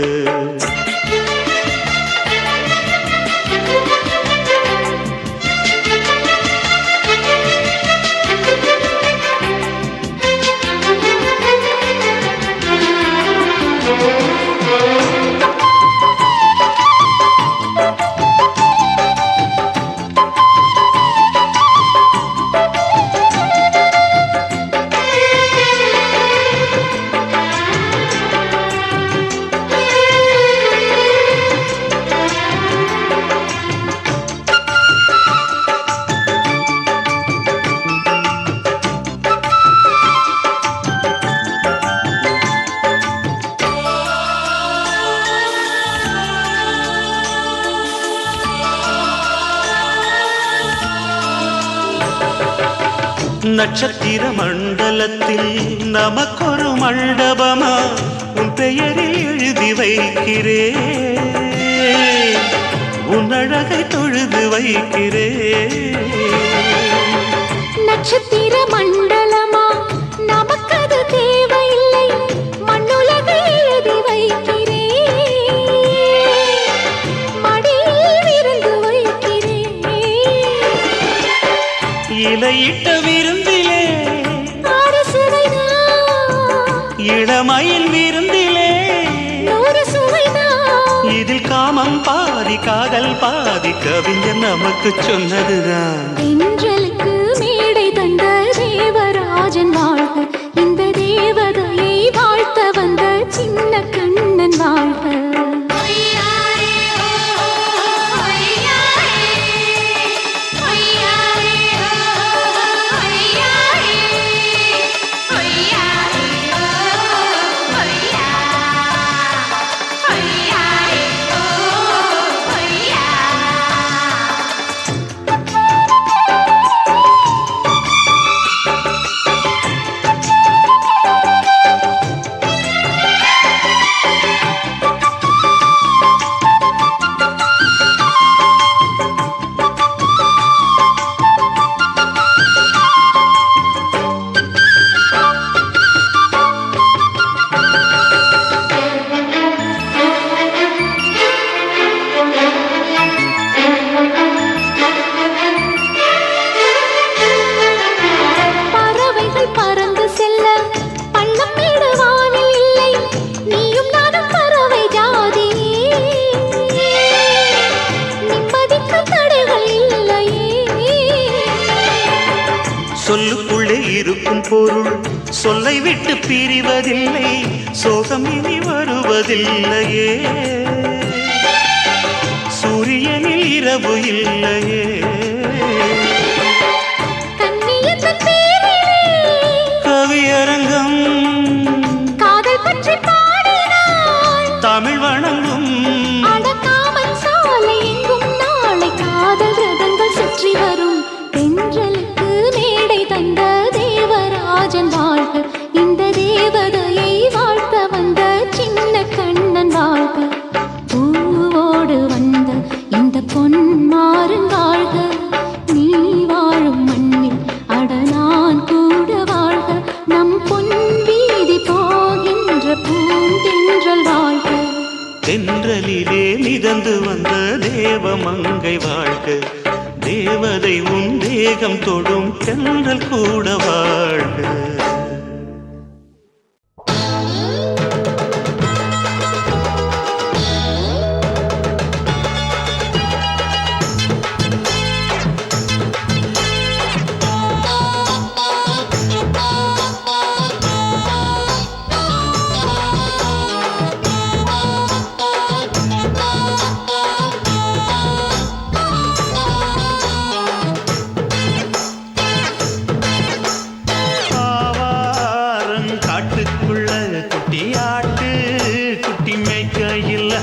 நட்சத்திர மண்டலத்தில் நமக்கொரு மண்டபமா உன் பெயரில் எழுதி வைக்கிறேன் உன் அழகை தொழுது வைக்கிறேன் நட்சத்திர மண்டலமா நமக்கது தேவையில்லை மண்ணுலகை எழுதி வைக்கிறேன் மடியில் விருந்து வைக்கிறேன் இலையிட்ட விருந்திலே ஆறு சுவைதான் இளமையில் விருந்திலே நூறு சுவைதான் இதில் காமம் பாதி காதல் பாதி கவிஞர் நமக்கு சொன்னதுதான் தென்றலுக்கு மேடை தந்த தேவராஜன் வாழ்க இந்த தேவதையை வாழ்த்த வந்த சின்ன கண்ணன் வாழ்க பொருள் சொல்லை விட்டு பிரிவதில்லை, சோகம் இனி வருவதில்லையே. சூரியனில் இரவு இல்லையே. கண்ணியத்தின் பேரிலே கவியரங்கம் காதல் பற்றி பாடினாள். தமிழ் வணங்கும் அடக்காமல் சாலை எங்கும் நாளை காதல் ரதங்கள் சுற்றி வரும். தென்றலுக்கு மேடை தந்த தேவராஜன் வாழ்க, இந்த தேவதையை வாழ்த்த வந்த சின்ன கண்ணன் வாழ்க. பூவோடு வந்த இந்த பொன்மாறன் வாழ்க, நீ வாழும் மண்ணில் அட நான் கூட வாழ்க. நம் பொன் வீதி போகின்ற பூந்தென்றல் வாழ்க. தென்றலிலே மிதந்து வந்த தேவமங்கை வாழ்க, தேவதை உன் தேகம் தொடும் தென்றல் கூட வாழ்க. காட்டுக்குள்ள குட்டியாட்டு குட்டி மேய்க்கையில்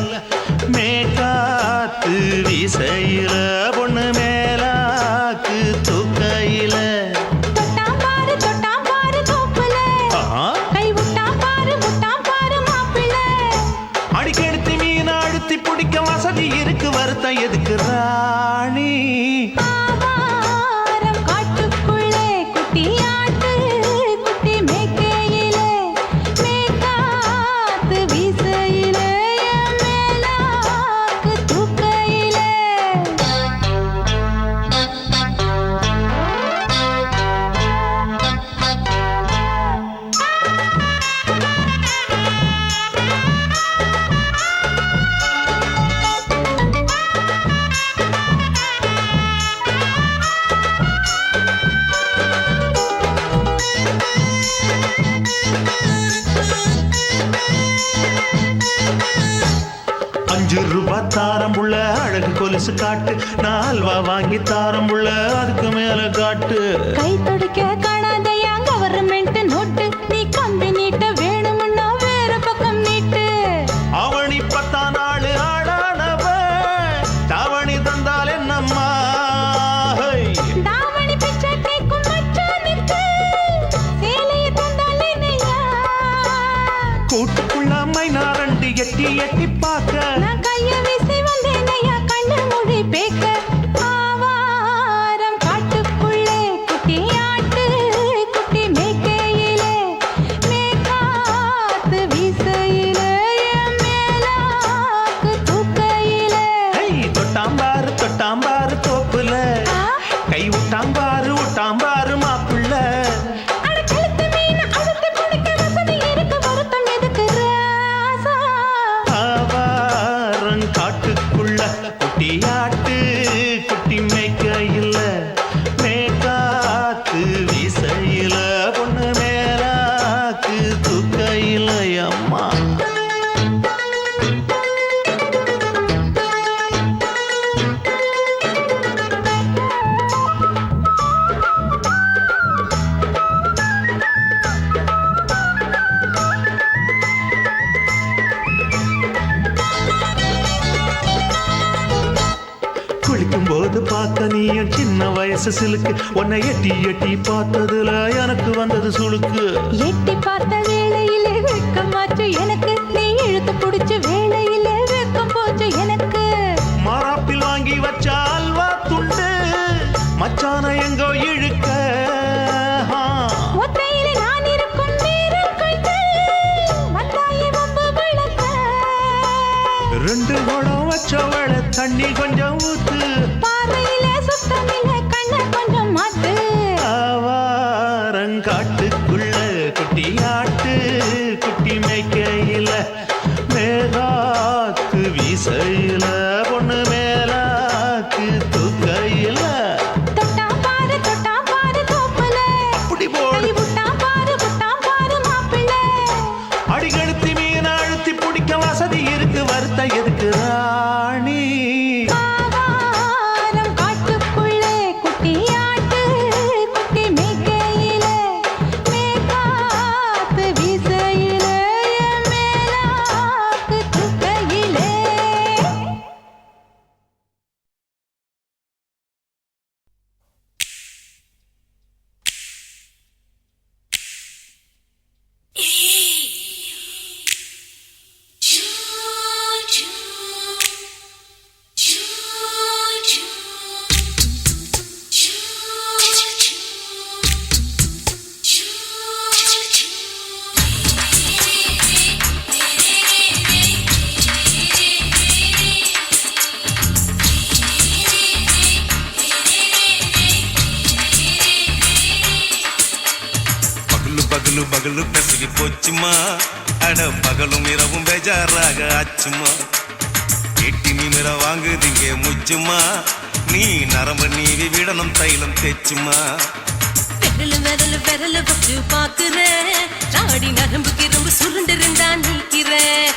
மேக்காத்து வீசையில பொண்ணு மேலாக்கு தூக்கையில தொட்டாம் பாரு தோப்புல, கை விட்டாம் பாரு மாப்பிள்ள. அடிக்கெடுத்து மீன் அழுத்தி பிடிக்க வசதி இருக்கு, வருத்தம் எதுக்கு ராணி. ஆவாரம் காட்டுக்குள்ளே குட்டியாட்டு குட்டி மேய்க்கையிலே மேய்க்காத்து வீசையிலே மேலாக்கு தூக்கையிலே. ₹5 தாரம்புள்ள அழகு கொலுசு காட்டு, 4 வாங்கி தாரம்புள்ள அதுக்கு மேல காட்டு. கை துடிக்க காணாதையா கவர்மெண்ட் நோட்டு, நீ கம்பி நீட்ட வேணும்னா வேற பக்கம் நீட்டு. அவனி 10 நாள் ஆடானவ தாவணி தந்தால் என்னம்மா. தாவணி பிச்சை கேக்கும் மச்சானுக்கு சேலையை தந்தாலே நையா. கூட்டுக்குள்ள மைனாரண்டி எட்டி எட்டி பார்க்க, நான் கைய வீசி வந்தேன் ஐயா கண்ணு மொழி பேக்க. ஆவாரம் காட்டுக்குள்ளே குட்டியாட்டு குட்டி மேய்க்கையிலே மேய்க்காத்து வீசையிலே மேலாக்கு தூக்கையிலே. தொட்டாம்பாரு தோப்புல, கை விட்டாம்பாரு மாப்பிள்ள. அட கழுத்து மீன் அழுத்து பிடிக்க வசதி இருக்கு, வருத்தம் எதுக்கு ராசா. ஆவாரம் காட்டுக்குள்ள குட்டியாட்டு குட்டி மேய்க்கையில் மேற்காத்து வீசையில பொண்ணு மேலாக்கு தூக்கையில் அம்மா. குளிக்கும் போது பார்த்த நீயும் சின்ன வயசு சிலுக்கு, உன்னை எட்டி எட்டி பார்த்ததுல எனக்கு வந்தது சுளுக்கு. எட்டி பார்த்த வேளையிலே வெட்கமாச்சு எனக்கு, நீ இழுத்து பிடிச்ச வேளையிலே வெட்கம் போச்சு எனக்கு. மாறாப்பில் வாங்கி வச்ச அல்வா துண்டு மச்சான எங்கோ இழுக்க. ஒத்தையிலே நான் இருக்கும் நேரம் கழித்து வந்தாயே வம்பு விளக்க. 2 குடம் வச்சவள தண்ணி கொஞ்சம் ஊத்து, பார்வையிலே சுத்தமில்லை கண்ணை கொஞ்சம் மாத்து. ஆவாரங்காட்டுக்குள்ள குட்டியாட்டு குட்டி மேய்க்கையில் மேகாத்து வீசையில பொண்ணு மேலாக்கு தூக்கையில். தொட்டாம் பாரு தோப்புல, அப்படி போடு. கை விட்டாம் பகலு பகலு பெசகி போச்சுமா அட பகலும் இரவும் பேஜாராக ஆச்சுமா எட்டி நிமிர வாங்குதிங்க முச்சுமா நீ நரம்பு நீவி விடணும் தைலம் தேச்சுமா விரல் விரல் விரல் வச்சு பாக்குறேன் நாடி நரம்பு கிரம்பு சுருண்டு இருந்தா நீக்கிறேன்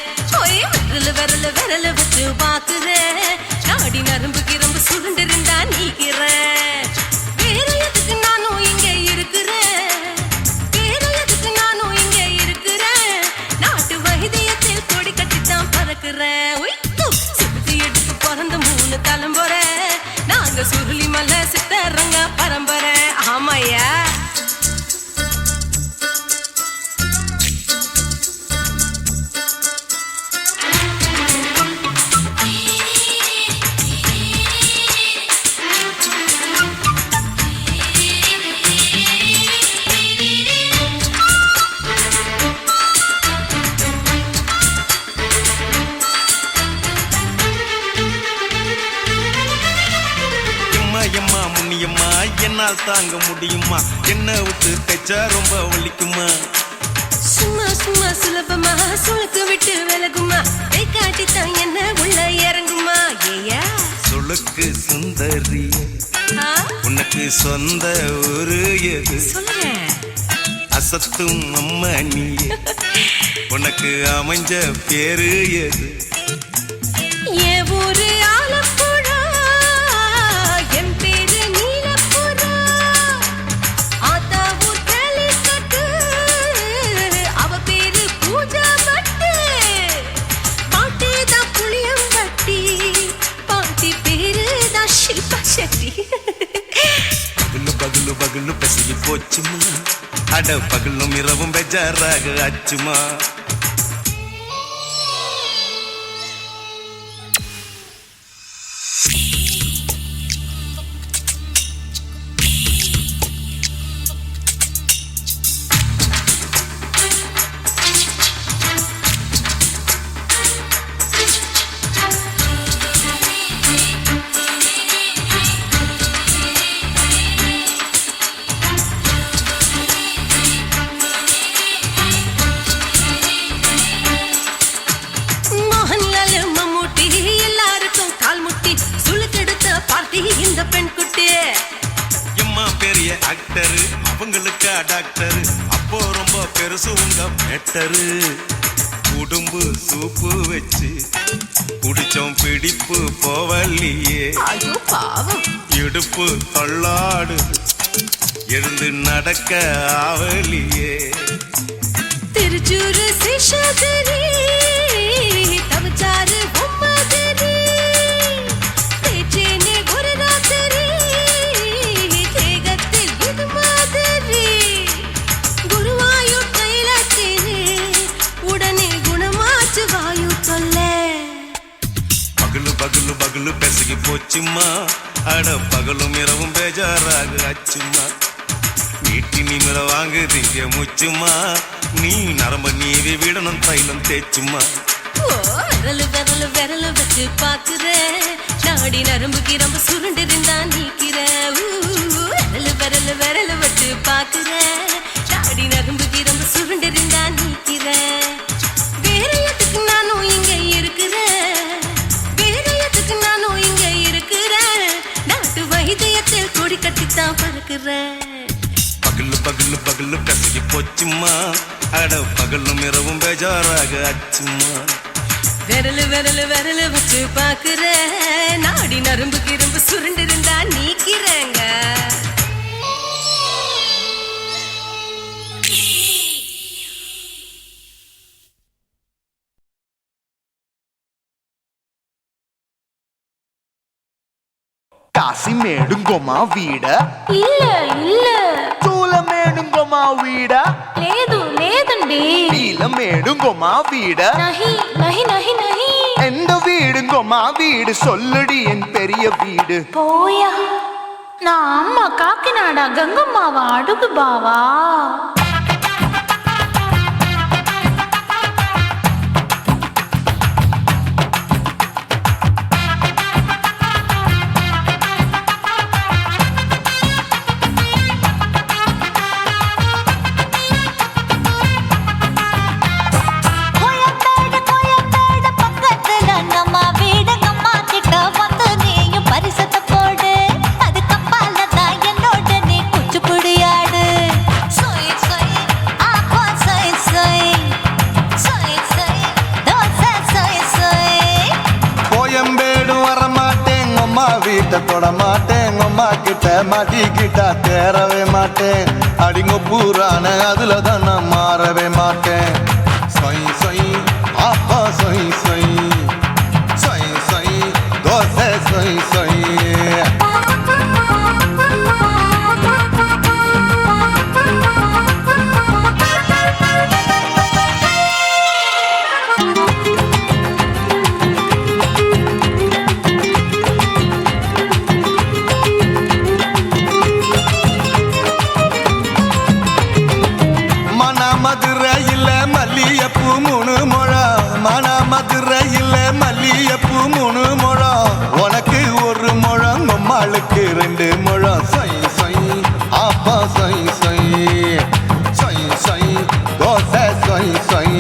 விரல் விரல் விரல் வச்சு பாக்குறேன் நாடி நரம்பு கிரம்பு சுருண்டு இருந்தா நீக்கிறேன் வேற எதுக்கு நானும் இங்க இருக்கிறேன் வேற எதுக்கு நானும் இங்க இருக்கிறேன் நாட்டு வைத்தியத்தில் கொடி கட்டித்தான் பறக்கிறேன் சுத்தி எடுத்து பிறந்த 3 தலைமுறை நாங்க சுருளி மலை சித்தரங்க பரம்பரை ஆமாயா எம்மா முன்னியம்மா என்னால் தாங்க முடியுமா என்ன விட்டு தைச்சா ரொம்ப வலிக்குமா சும்மா சும்மா சுலபமா சுளுக்கு விட்டு விலகுமா கை காட்டித்தான் என்ன உள்ள இறங்குமா ஏயா சுளுக்கு சுந்தரி உனக்கு சொந்த ஒரு எது சொல்றேன் அசத்தும் அம்மா நீ உனக்கு அமைஞ்ச பேரு எது ஏ ஊரு ஆலப்புழா என் பேரு நீலப்புறா ஆத்தா ஊர் கேலிக்கட்டு அவ பேரு பூஜா பட்டு பாட்டி தான் புளியம்பட்டி பாட்டி பேரு தான் ஷில்பா செட்டி பகலு பகலு பகலு பசிக்கு போச்சுமா அட பகலும் இரவும் பெஜாராக ஆச்சுமா இந்த பெண் குட்டி எம்மா பெரிய ஆக்டரு அவங்களுக்கா டாக்டரு அப்போ ரொம்ப பெருசு உங்க மேட்டரு உடம்பு சூப்பு வச்சு குடிச்சோம் பிடிப்பு போவல்லையே ஐயோ பாவம் இடுப்பு தள்ளாடு எழுந்து நடக்க ஆவலியே திருச்சூரு சேஷாதிரி தவச்சாரு பொம்மதிரி தேச்சேனே ஒரு ராத்திரி தேகத்தில் இது மாதிரி குருவாயூர் தைலத்தினே உடனே குணமாச்சு வாயு தொல்ல பகலு பகலு பகலு பெசகி போச்சுமா அட பகலும் இரவும் பேஜாராக ஆச்சுமா நீட்டி நிமிர வாங்குதிங்க முச்சுமா நீ நரம்ப நீவி விடணும் தைலம் தேச்சுமா விரலு விரலு விரலு வச்சு பாக்குறேன் நாடி நரம்பு கிரம்பு சுருண்டு இருந்தா நீக்கிறேன் விரலு விரலு விரலு வச்சு பாக்குறேன் நாடி நரம்பு கிரம்பு சுருண்டு இருந்தா நீக்கிறேன் வேற எதுக்கு நானும் இங்க இருக்கிறேன் வேற எதுக்கு நானும் இங்க இருக்கிறேன் நாட்டு வைத்தியத்தில் கொடி கட்டித்தான் பறக்கிறேன் பகலு பகலு பகலு பெசகி போச்சுமா அட பகலும் இரவும் பேஜாராக ஆச்சுமா விரலு விரலு விரலு வச்சு பாக்குறேன் நாடி நரம்பு கிரம்பு சுருண்டு இருந்தா நீக்கிறேங்க కాశీమేడుంగోమా వీడ இல்ல இல்ல చూలమేడుంగోమా వీడ లేదు లేదండి నీలమేడుంగోమా వీడ நஹி நஹி நஹி நஹி எந்த வீடுங்கோமா வீடு சொல்லுடி என் பெரிய வீடு போயா நான் அம்மா காக்கிநாடா கங்கம்மாவா அடுகு பாவா கிட்ட மாட்டிக்கிட்டா தேரவே மாட்டேன் அடிங்க பூரான அதுல தான் நான் மாறவே மாட்டேன் சொய் சொய் அப்பா சொய் சொய் சொய் சொய் தோசை சொய் சொய் மதுரையில் மல்லியப்பூ 3 முழம் மன மதுரையில் மல்லியப்பூ 3 முழம் உனக்கு 1 முழம் நம்மளுக்கு 2 முழம் சொய் சொய் அப்பா சொய் சொய் சொய் சொய் தோசை சொய் சொய்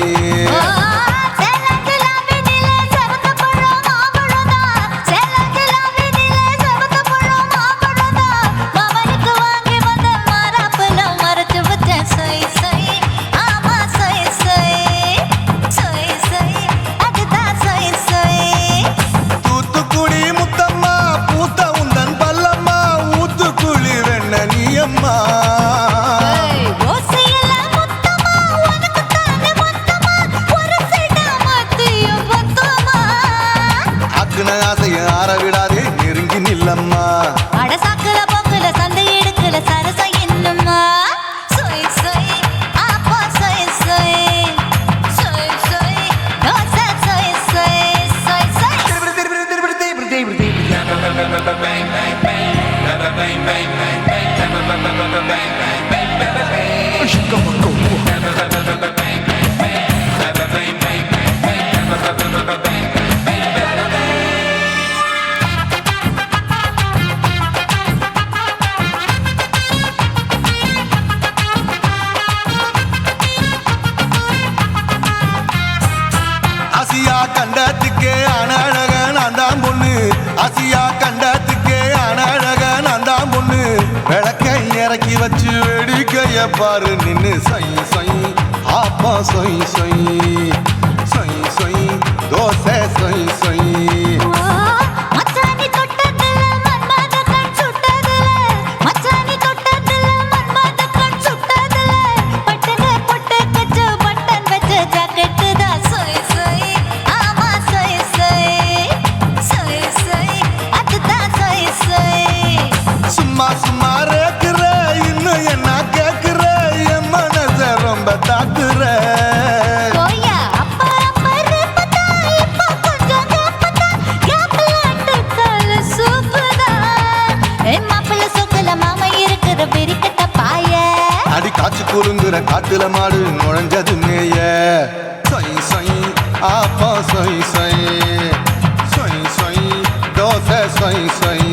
விடாதே நெருங்கி நில்லம்மா அடசாக்குல போக்குல சந்தை எடுக்கல சரச என்னம்மா சொய் சொய் அப்பா சொய் சொய் சொய் சொய் தோசை சொய் சொய் சொய் சொய் கண்டத்துக்கே அனழக நான் தான் பொண்ணு ஆசியா கண்டத்துக்கே அனழக நான் தான் பொண்ணு விளக்கை இறக்கி வச்சு வேடிக்கைய பாரு நின்னு சொய் சொய் அப்பா சொய் சொய் சொய் சொய் தோசை சொய் சொய் சும்மா ரேக்குற இன்னும் என்ன கேக்குற என் மனச ரொம்ப தாக்குற அடி காய்ச்சி குறுங்குற காட்டுல மாடு நுழைஞ்சது மேய சொய் சொய் அப்பா சொய் சொய் சொய் சொய் தோசை சொய் சொய்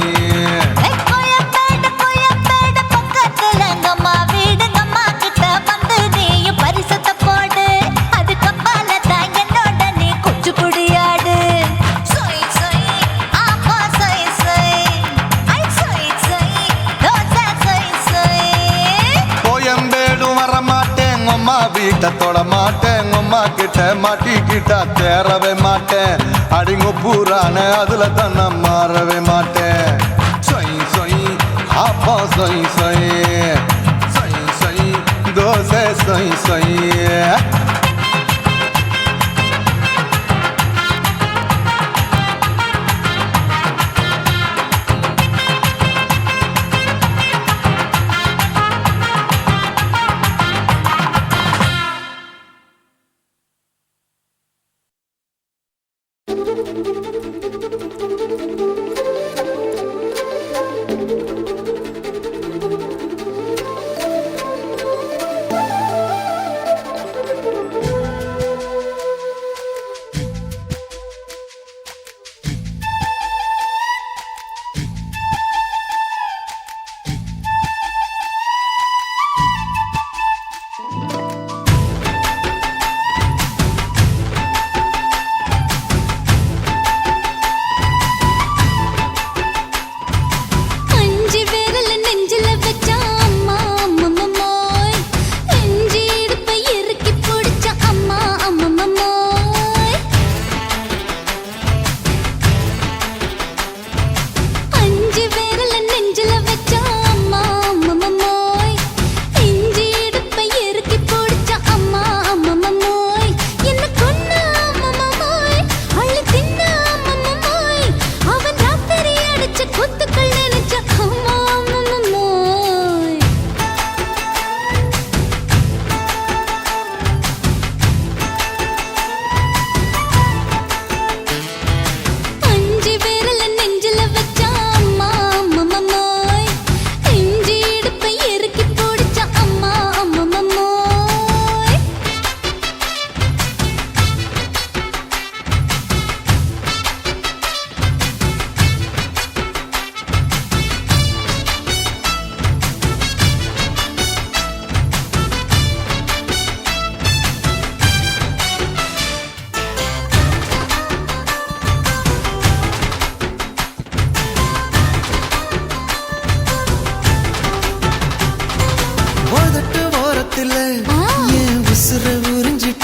வீட்டை தொட மாட்டேன் அம்மா கிட்ட மாட்டிக்கிட்டா தேரவே மாட்டேன் அடிங்க பூரான அதுல தான் நான் மாறவே மாட்டேன் சொய் சொய் அப்பா சொய் சொய் சொய் சொய் தோசை சொய் சொய்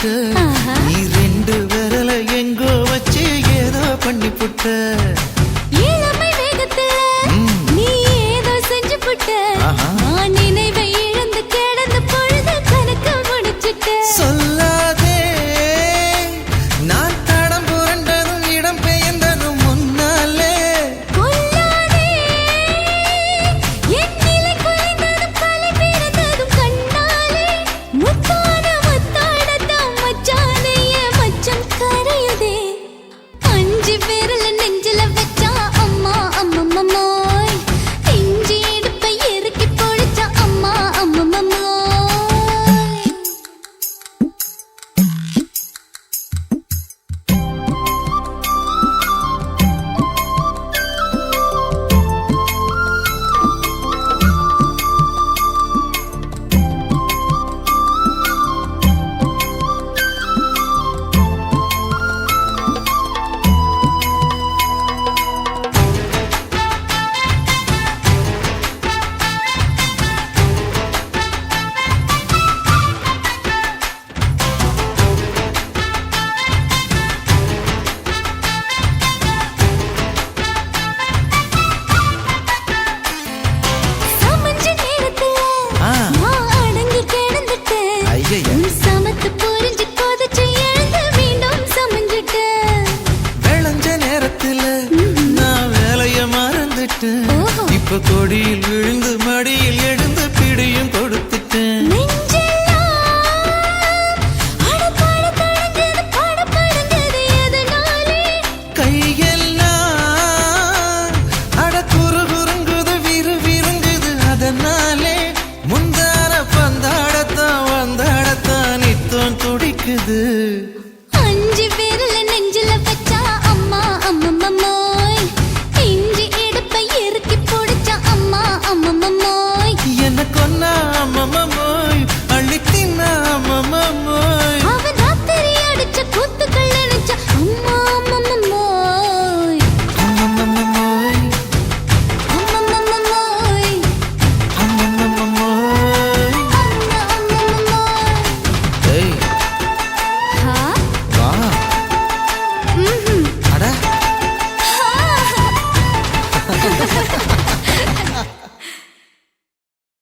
புட்ட நீ ரெண்டு விரல எங்கோ வச்சு ஏதோ பண்ணி புட்ட இளமை வேகத்துல நீ ஏதோ செஞ்சு புட்ட நான் நினைவை இழந்து கிடந்த பொழுது கணக்கு முடிச்சிட்ட சொல்லாதே நான் தடம் புரண்டதும் இடம் பெயர்ந்ததும் முன்னாலே கொல்லாதே என் நிலை குலைந்ததும் தலை பிறந்ததும் கண்ணாலே முத்தான முத்தாடத்தான் மச்சானைய மச்சம் கரையுதே அஞ்சு விரல நெஞ்சில வச்சா அம்மா அம்மம்மோய் இஞ்சி இடுப்பை இறுக்கி பொழிச்சா அம்மா அம்மம்மோய் சமஞ்ச நேரத்துல நான் அடங்கி கிடந்துட்டேன் ஐயைய. உன் சமத்து புரிஞ்சு கொதிச்சு எழுந்து மீண்டும் சமஞ்சிட்டேன் விளைஞ்ச நேரத்துல நான் வேலைய மறந்துட்டேன் ஓஹோ. இப்ப கொடியில் விழுந்து மடியில் எழுந்து பிடியும் கொடுத்த